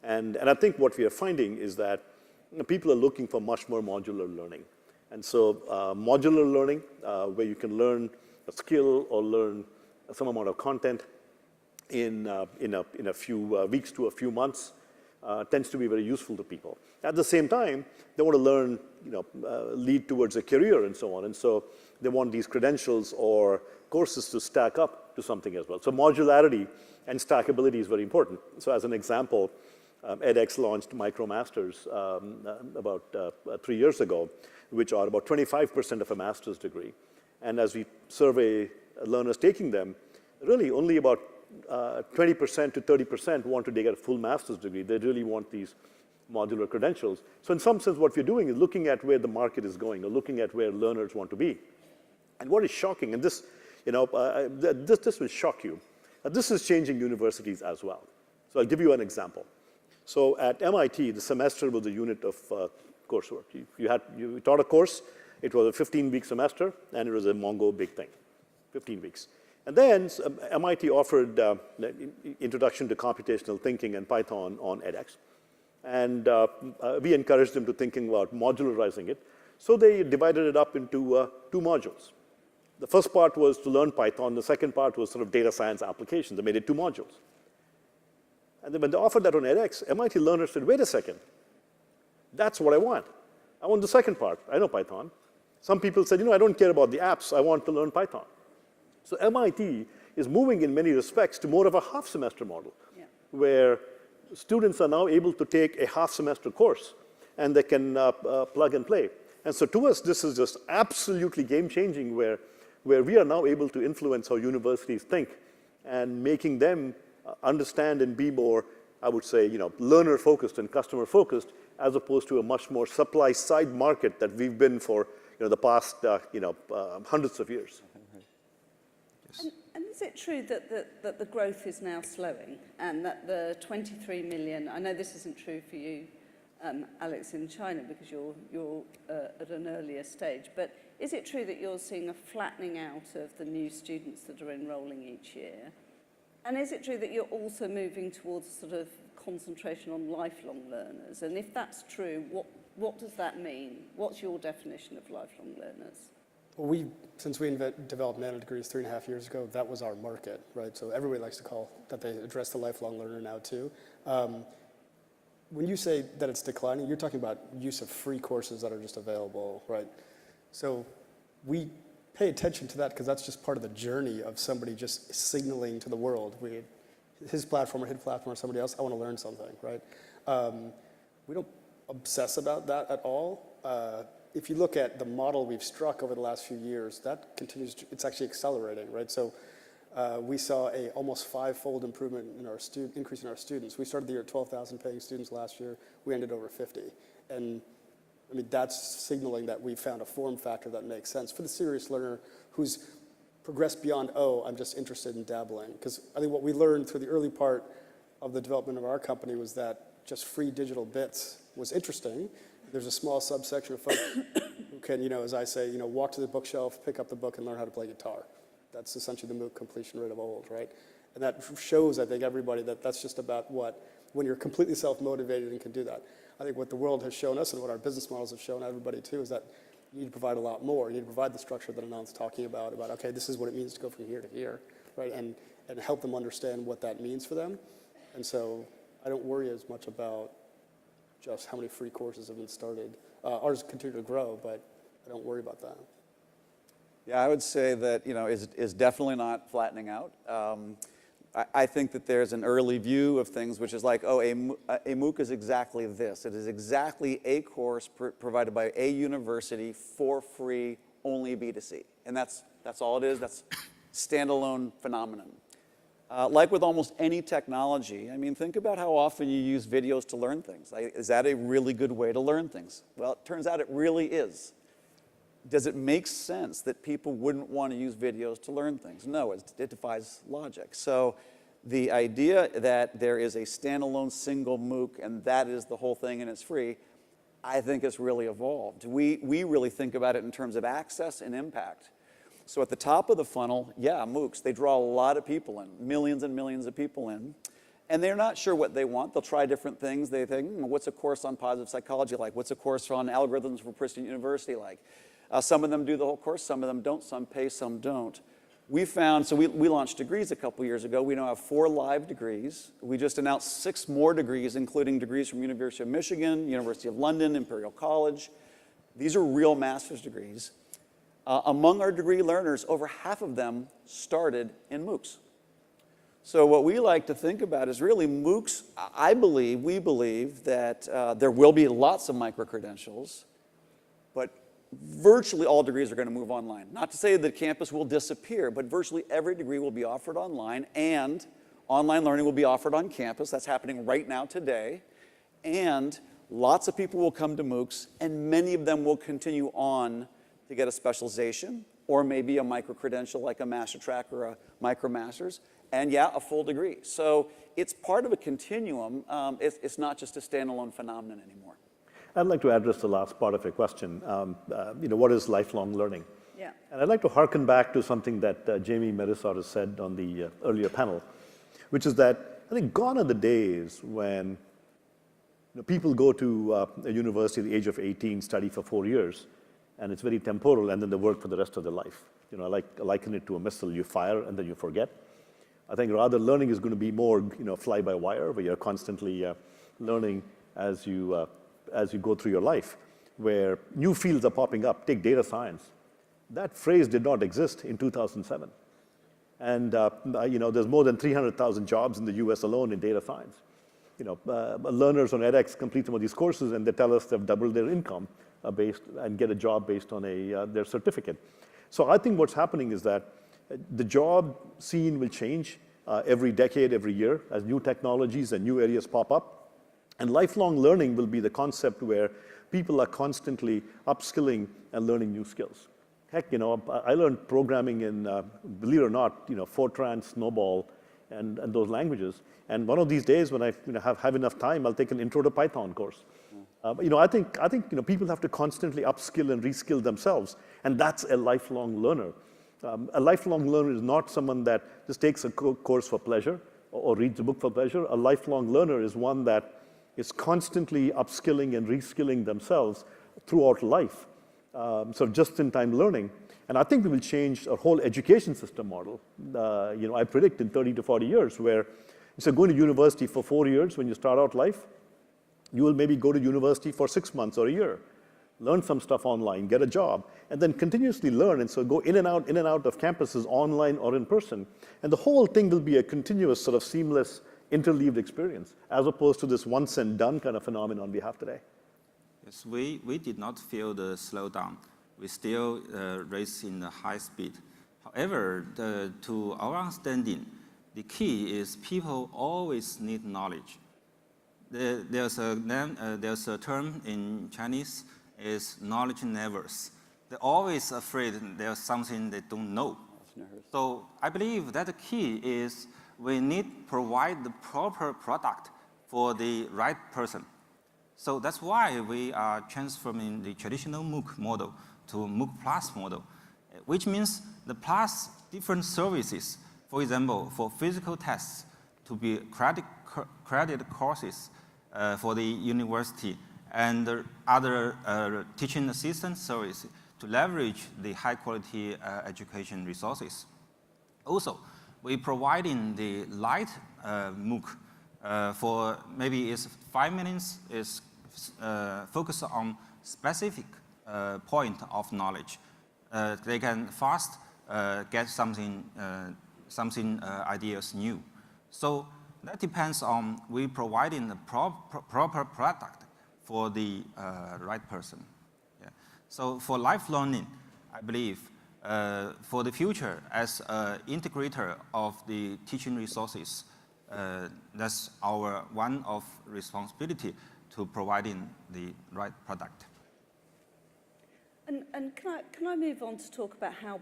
K: And I think what we are finding is that people are looking for much more modular learning. And so modular learning, where you can learn a skill or learn some amount of content in a few weeks to a few months, tends to be very useful to people. At the same time, they want to learn, lead towards a career and so on. And so they want these credentials or courses to stack up to something as well. So modularity and stackability is very important. So as an example, edX launched MicroMasters about 3 years ago, which are about 25% of a master's degree. And as we survey learners taking them, really only about 20% to 30% want to take a full master's degree. They really want these modular credentials. So in some sense, what we're doing is looking at where the market is going, or looking at where learners want to be. And what is shocking, and this, this will shock you, this is changing universities as well. So I'll give you an example. So at MIT, the semester was a unit of coursework. You taught a course. It was a 15-week semester, and it was a Mongo big thing, 15 weeks. And then MIT offered Introduction to Computational Thinking and Python on edX. And we encouraged them to thinking about modularizing it. So they divided it up into 2 modules. The first part was to learn Python. The second part was sort of data science applications. They made it 2 modules. And then when they offered that on edX, MIT learners said, wait a second, that's what I want. I want the second part. I know Python. Some people said, I don't care about the apps, I want to learn Python. So MIT is moving in many respects to more of a half-semester model, where students are now able to take a half-semester course, and they can plug and play. And so to us, this is just absolutely game-changing, where we are now able to influence how universities think and making them understand and be more, I would say, learner-focused and customer-focused, as opposed to a much more supply-side market that we've been for the past hundreds of years.
I: And is it true that the growth is now slowing, and that the 23 million, I know this isn't true for you, Alex, in China, because you're at an earlier stage, but is it true that you're seeing a flattening out of the new students that are enrolling each year? And is it true that you're also moving towards sort of concentration on lifelong learners? And if that's true, what does that mean? What's your definition of lifelong learners?
M: Well, since we developed nano degrees 3.5 years ago, that was our market, right? So everybody likes to call that they address the lifelong learner now too. When you say that it's declining, you're talking about use of free courses that are just available, right? So we pay attention to that because that's just part of the journey of somebody just signaling to the world, his platform or somebody else, I want to learn something, right? We don't obsess about that at all. If you look at the model we've struck over the last few years, that continues, it's actually accelerating, right? So we saw a almost 5-fold improvement in our increase in our students. We started the year at 12,000 paying students last year. We ended over 50. And I mean, that's signaling that we found a form factor that makes sense for the serious learner who's progressed beyond, I'm just interested in dabbling. Because I think what we learned through the early part of the development of our company was that just free digital bits was interesting. There's a small subsection of folks who can, as I say, walk to the bookshelf, pick up the book, and learn how to play guitar. That's essentially the MOOC completion rate of old, right? And that shows, I think, everybody that that's just about when you're completely self-motivated and can do that. I think what the world has shown us and what our business models have shown everybody too is that you need to provide a lot more. You need to provide the structure that Anant's talking about, okay, this is what it means to go from here to here, right? And help them understand what that means for them. And so I don't worry as much about just how many free courses have been started. Ours continue to grow, but I don't worry about that.
L: Yeah, I would say that is definitely not flattening out. I think that there's an early view of things which is like, a MOOC is exactly this. It is exactly a course provided by a university for free, only B2C. And that's all it is. That's standalone phenomenon. Like with almost any technology, I mean, think about how often you use videos to learn things. Is that a really good way to learn things? Well, it turns out it really is. Does it make sense that people wouldn't want to use videos to learn things? No, it defies logic. So the idea that there is a standalone single MOOC and that is the whole thing and it's free, I think it's really evolved. We really think about it in terms of access and impact. So at the top of the funnel, MOOCs, they draw a lot of people in, millions and millions of people in. And they're not sure what they want. They'll try different things. They think, what's a course on positive psychology like? What's a course on algorithms for Princeton University like? Some of them do the whole course, some of them don't, some pay, some don't. We found, so we launched degrees a couple years ago. We now have 4 live degrees. We just announced 6 more degrees, including degrees from University of Michigan, University of London, Imperial College. These are real master's degrees. Among our degree learners, over half of them started in MOOCs. So what we like to think about is really MOOCs, we believe that there will be lots of micro-credentials, but virtually all degrees are going to move online. Not to say that campus will disappear, but virtually every degree will be offered online, and online learning will be offered on campus. That's happening right now today. And lots of people will come to MOOCs, and many of them will continue on to get a specialization, or maybe a micro-credential like a master track or a micro-masters, and a full degree. So it's part of a continuum. It's not just a standalone phenomenon anymore.
K: I'd like to address the last part of your question. What is lifelong learning?
I: Yeah.
K: And I'd like to hearken back to something that Jamie Merisotis said on the earlier panel, which is that I think gone are the days when people go to a university at the age of 18, study for 4 years, and it's very temporal, and then they work for the rest of their life. I liken it to a missile. You fire, and then you forget. I think rather learning is going to be more, fly-by-wire, where you're constantly learning as you go through your life. where new fields are popping up. Take data science. That phrase did not exist in 2007. And there's more than 300,000 jobs in the US alone in data science. Learners on edX complete some of these courses, and they tell us they've doubled their income and get a job based on their certificate. So I think what's happening is that the job scene will change every decade, every year, as new technologies and new areas pop up. And lifelong learning will be the concept where people are constantly upskilling and learning new skills. Heck, I learned programming in, believe it or not, Fortran, Snowball, and those languages. And one of these days, when I have enough time, I'll take an Intro to Python course. I think people have to constantly upskill and reskill themselves, and that's a lifelong learner. A lifelong learner is not someone that just takes a course for pleasure or reads a book for pleasure. A lifelong learner is one that is constantly upskilling and reskilling themselves throughout life. So just-in-time learning. And I think we will change our whole education system model. I predict in 30 to 40 years where instead of going to university for 4 years when you start out life, you will maybe go to university for 6 months or a year, learn some stuff online, get a job, and then continuously learn. And so go in and out of campuses, online or in person. And the whole thing will be a continuous sort of seamless, interleaved experience, as opposed to this once and done kind of phenomenon we have today.
J: Yes, we did not feel the slowdown. We still race in the high speed. However, to our understanding, the key is people always need knowledge. There's a term in Chinese is knowledge nevers. They're always afraid there's something they don't know. So I believe that the key is we need to provide the proper product for the right person. So that's why we are transforming the traditional MOOC model to MOOC Plus model, which means the plus different services. For example, for physical tests to be credit courses for the university and other teaching assistant services to leverage the high quality education resources. Also, we're providing the light MOOC for maybe it's 5 minutes, is focus on specific point of knowledge. They can fast get something ideas new. So that depends on we providing the proper product for the right person. Yeah. So for life learning, I believe for the future as an integrator of the teaching resources, that's our one of responsibility to providing the right product.
I: And can I move on to talk about how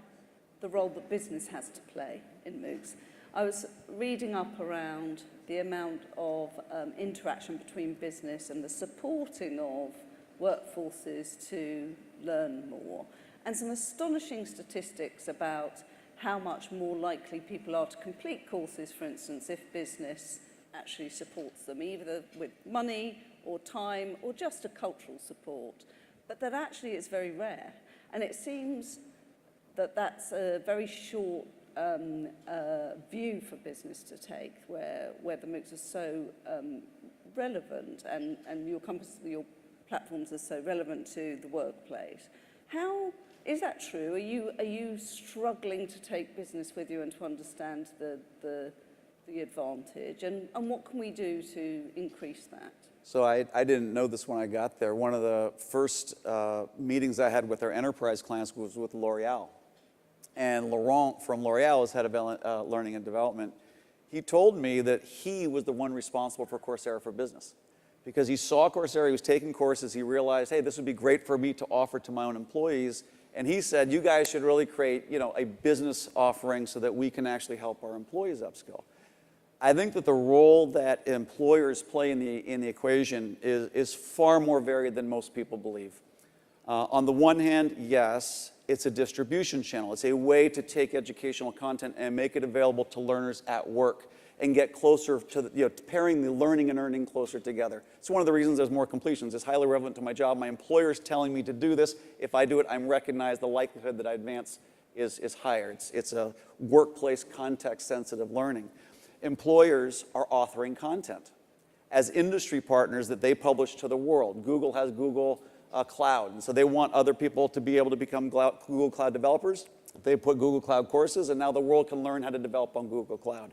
I: the role that business has to play in MOOCs? I was reading up around the amount of interaction between business and the supporting of workforces to learn more, and some astonishing statistics about how much more likely people are to complete courses, for instance, if business actually supports them, either with money or time or just a cultural support, but that actually is very rare. And it seems that that's a very short view for business to take, where the MOOCs are so relevant and your platforms are so relevant to the workplace. How is that true? Are you struggling to take business with you and to understand the advantage? And what can we do to increase that?
L: So I didn't know this when I got there. One of the first meetings I had with our enterprise clients was with L'Oreal. And Laurent from L'Oreal is head of learning and development. He told me that he was the one responsible for Coursera for Business. Because he saw Coursera, he was taking courses, he realized, hey, this would be great for me to offer to my own employees. And he said, you guys should really create, a business offering so that we can actually help our employees upskill. I think that the role that employers play in the equation is far more varied than most people believe. On the one hand, yes, it's a distribution channel. It's a way to take educational content and make it available to learners at work and get closer to pairing the learning and earning closer together. It's one of the reasons there's more completions. It's highly relevant to my job. My employer's telling me to do this. If I do it, I'm recognized. The likelihood that I advance is higher. It's a workplace context-sensitive learning. Employers are authoring content as industry partners that they publish to the world. Google has Google cloud. And so they want other people to be able to become Google Cloud developers. They put Google Cloud courses, and now the world can learn how to develop on Google Cloud.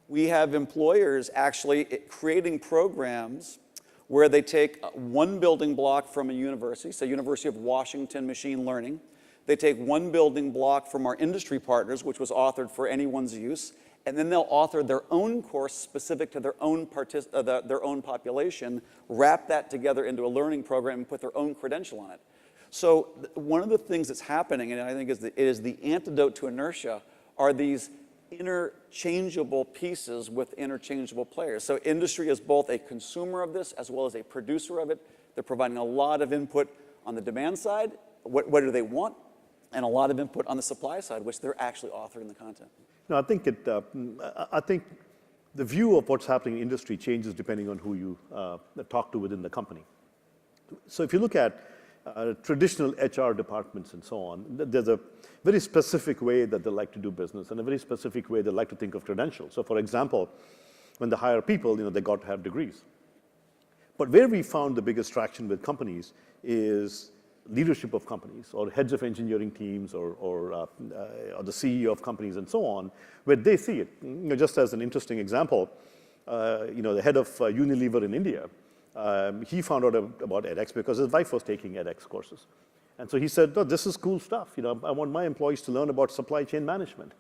L: We have employers actually creating programs where they take one building block from a university, say University of Washington Machine Learning. They take one building block from our industry partners, which was authored for anyone's use, and then they'll author their own course specific to their own population, wrap that together into a learning program, and put their own credential on it. So one of the things that's happening, and I think is the antidote to inertia, are these interchangeable pieces with interchangeable players. So industry is both a consumer of this as well as a producer of it. They're providing a lot of input on the demand side, what do they want, and a lot of input on the supply side, which they're actually authoring the content.
K: No, I think I think the view of what's happening in industry changes depending on who you talk to within the company. So if you look at traditional HR departments and so on, there's a very specific way that they like to do business and a very specific way they like to think of credentials. So for example, when they hire people, they got to have degrees. But where we found the biggest traction with companies is leadership of companies or heads of engineering teams or the CEO of companies and so on, where they see it. Just as an interesting example, the head of Unilever in India, he found out about edX because his wife was taking edX courses. And so he said, no, this is cool stuff. I want my employees to learn about supply chain management.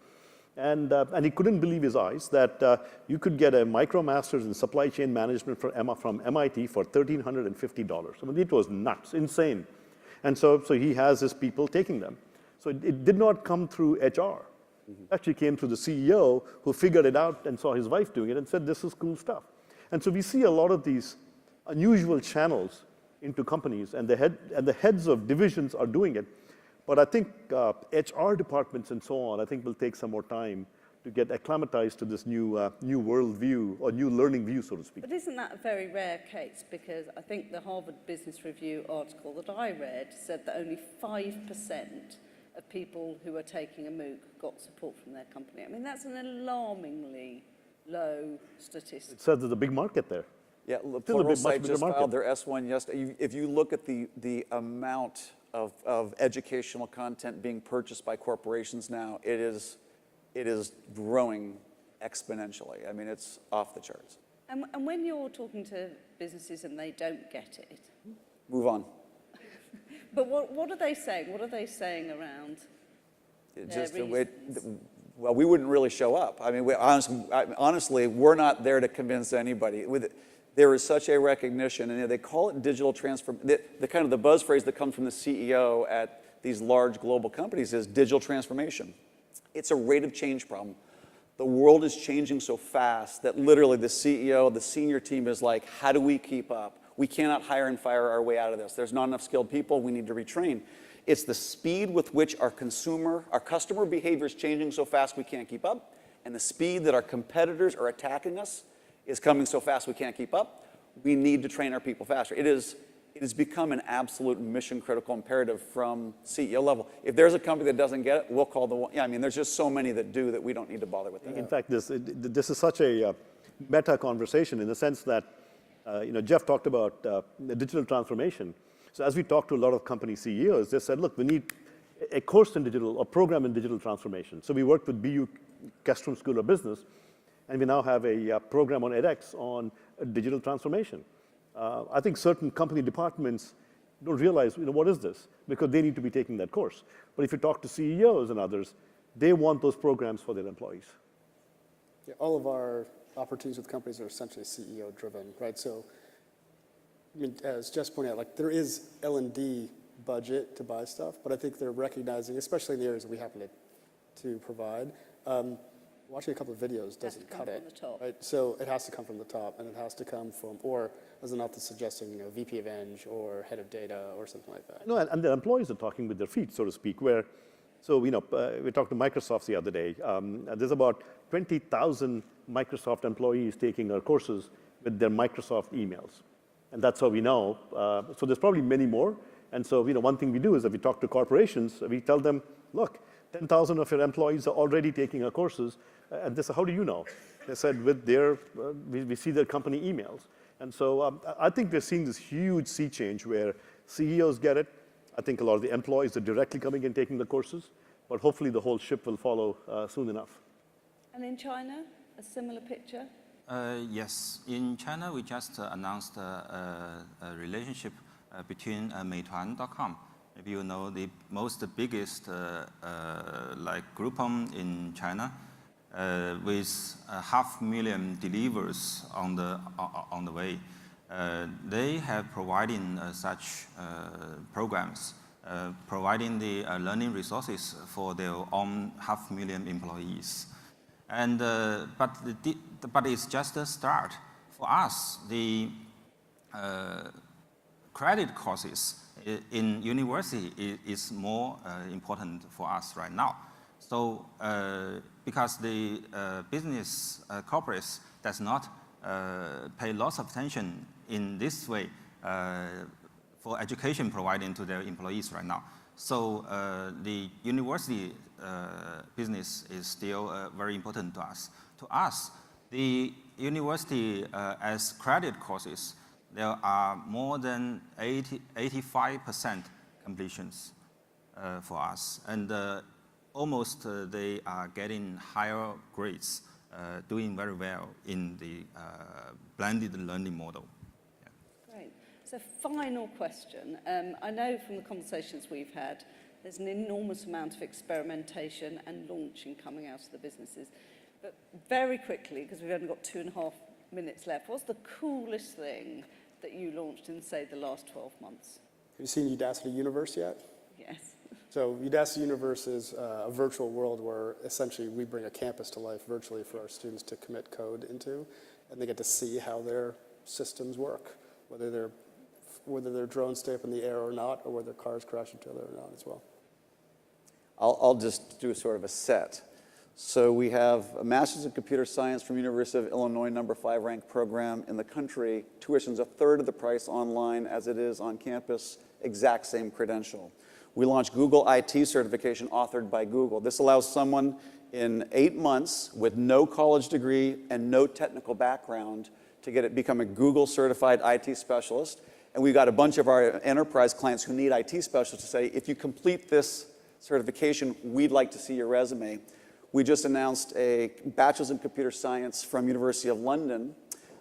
K: And he couldn't believe his eyes that you could get a MicroMasters in supply chain management from MIT for $1,350. I mean, it was nuts, insane. And so he has his people taking them. So it did not come through HR. It actually came through the CEO who figured it out and saw his wife doing it and said, this is cool stuff. And so we see a lot of these unusual channels into companies, and the heads of divisions are doing it. But I think HR departments and so on, I think will take some more time to get acclimatized to this new world view or new learning view, so to speak.
I: But isn't that a very rare case? Because I think the Harvard Business Review article that I read said that only 5% of people who are taking a MOOC got support from their company. I mean, that's an alarmingly low statistic.
K: It says there's a big market there.
L: Yeah, Pluralsight just filed their S1 yesterday. If you look at the amount of educational content being purchased by corporations now, it is growing exponentially. I mean, it's off the charts.
I: And when you're talking to businesses and they don't get it?
L: Move on.
I: But what are they saying? What are they saying around
L: well, we wouldn't really show up. I mean, honestly, we're not there to convince anybody. There is such a recognition, and they call it digital transformation. The kind of the buzz phrase that comes from the CEO at these large global companies is digital transformation. It's a rate of change problem. The world is changing so fast that literally the CEO, the senior team is like, how do we keep up? We cannot hire and fire our way out of this. There's not enough skilled people. We need to retrain. It's the speed with which our customer behavior is changing so fast we can't keep up, and the speed that our competitors are attacking us is coming so fast we can't keep up. We need to train our people faster. It has become an absolute mission-critical imperative from CEO level. If there's a company that doesn't get it, we'll call the one. Yeah, I mean, there's just so many that do that we don't need to bother with that.
K: In fact, this is such a meta conversation in the sense that, Jeff talked about the digital transformation. So as we talked to a lot of company CEOs, they said, look, we need a course in digital or program in digital transformation. So we worked with BU Castrom School of Business, and we now have a program on edX on digital transformation. I think certain company departments don't realize, what is this? Because they need to be taking that course. But if you talk to CEOs and others, they want those programs for their employees.
M: Yeah, all of our opportunities with companies are essentially CEO driven, right? So, I mean, as Jess pointed out, like there is L&D budget to buy stuff, but I think they're recognizing, especially in the areas that we happen to provide, watching a couple of videos doesn't cut it, right? So it has to come from the top, and it has to come from, or as Anant is suggesting, VP of Eng or head of data or something like that.
K: No, and the employees are talking with their feet, so to speak, so we talked to Microsoft the other day. There's about 20,000 Microsoft employees taking our courses with their Microsoft emails. And that's how we know. So there's probably many more. And so, one thing we do is that we talk to corporations, we tell them, look, 10,000 of your employees are already taking our courses. And they said, how do you know? They said, with their, we see their company emails. And so I think we're seeing this huge sea change where CEOs get it. I think a lot of the employees are directly coming and taking the courses, but hopefully the whole ship will follow soon enough.
I: And in China, a similar picture?
J: Yes, in China, we just announced a relationship between Meituan.com. If you know, the biggest like Groupon in China, with 500,000 delivers on the way. They have providing such programs, providing the learning resources for their own 500,000 employees. And but it's just a start. For us, the credit courses in university is more important for us right now. So because the business corporates does not pay lots of attention in this way for education providing to their employees right now. So the university business is still very important to us. To us, the university as credit courses, there are more than 85% completions for us. And almost they are getting higher grades, doing very well in the blended learning model. Yeah.
I: Great. So final question. I know from the conversations we've had, there's an enormous amount of experimentation and launching coming out of the businesses. But very quickly, because we've only got 2.5 minutes left, what's the coolest thing that you launched in, say, the last 12 months?
M: Have you seen Udacity Universe yet?
I: Yes.
M: So Udacity Universe is a virtual world where essentially we bring a campus to life virtually for our students to commit code into, and they get to see how their systems work, whether their drones stay up in the air or not, or whether cars crash into each other or not as well.
L: I'll just do sort of a set. So we have a Master's in Computer Science from University of Illinois, number 5 ranked program in the country. Tuition's a third of the price online as it is on campus, exact same credential. We launched Google IT certification authored by Google. This allows someone in 8 months with no college degree and no technical background to become a Google certified IT specialist. And we've got a bunch of our enterprise clients who need IT specialists to say, if you complete this certification, we'd like to see your resume. We just announced a Bachelor's in Computer Science from University of London.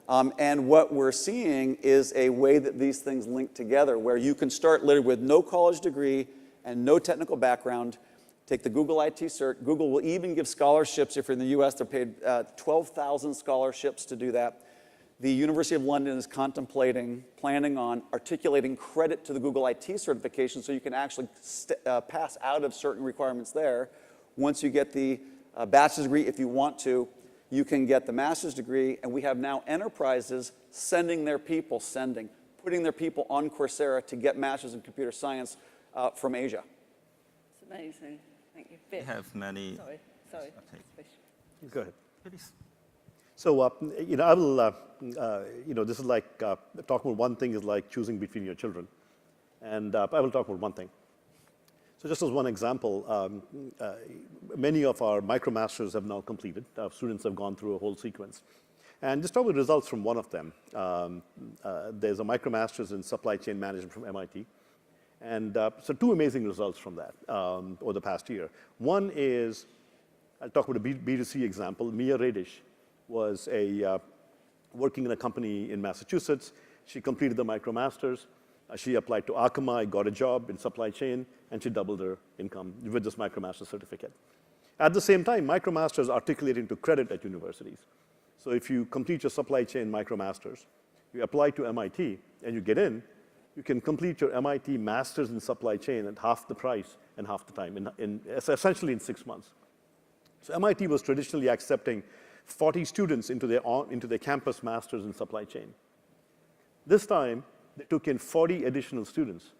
L: And what we're seeing is a way that these things link together, where you can start literally with no college degree and no technical background, take the Google IT cert. Google will even give scholarships. If you're in the US, they're paid 12,000 scholarships to do that. The University of London is planning on articulating credit to the Google IT certification so you can actually pass out of certain requirements there. Once you get the bachelor's degree, if you want to, you can get the master's degree, and we have now enterprises putting their people on Coursera to get masters in computer science from Asia.
I: It's amazing. Thank you.
J: We have many.
I: Sorry.
K: Go ahead. Please. So, I will, this is like, talking about one thing is like choosing between your children. And I will talk about one thing. So just as one example, many of our MicroMasters have now completed. Students have gone through a whole sequence. And just talk about results from one of them. There's a MicroMasters in Supply Chain Management from MIT. And so 2 amazing results from that over the past year. One is, I'll talk about a B2C example. Mia Radish was working in a company in Massachusetts. She completed the MicroMasters. She applied to Akamai, got a job in supply chain, and she doubled her income with this MicroMaster certificate. At the same time, MicroMasters articulate into credit at universities. So if you complete your supply chain MicroMasters, you apply to MIT, and you get in, you can complete your MIT Masters in Supply Chain at half the price and half the time, essentially in 6 months. So MIT was traditionally accepting 40 students into their campus Masters in Supply Chain. This time, they took in 40 additional students,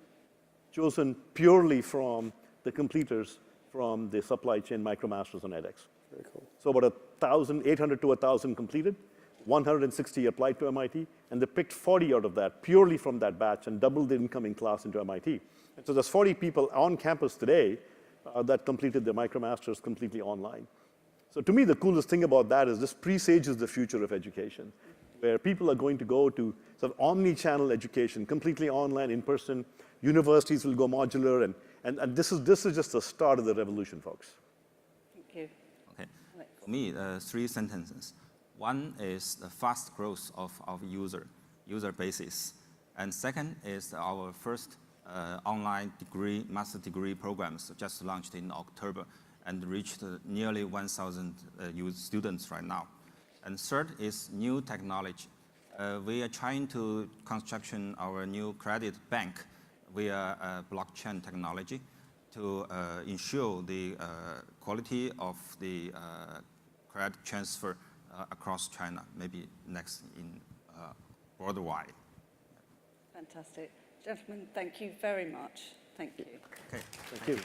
K: chosen purely from the completers from the Supply Chain MicroMasters on edX.
M: Very cool.
K: So about 800 to 1,000 completed, 160 applied to MIT, and they picked 40 out of that purely from that batch and doubled the incoming class into MIT. And so there's 40 people on campus today that completed their MicroMasters completely online. So to me, the coolest thing about that is this presages the future of education, where people are going to go to sort of omni-channel education, completely online, in person, Universities will go modular, and this is just the start of the revolution, folks.
I: Thank you.
J: Okay. For me, 3 sentences. One is the fast growth of our user basis. And second is our first online master degree programs just launched in October and reached nearly 1,000 students right now. And third is new technology. We are trying to construction our new credit bank via blockchain technology to ensure the quality of the credit transfer across China, maybe next in worldwide.
I: Fantastic. Gentlemen, thank you very much. Thank you.
J: Okay.
K: Thank you.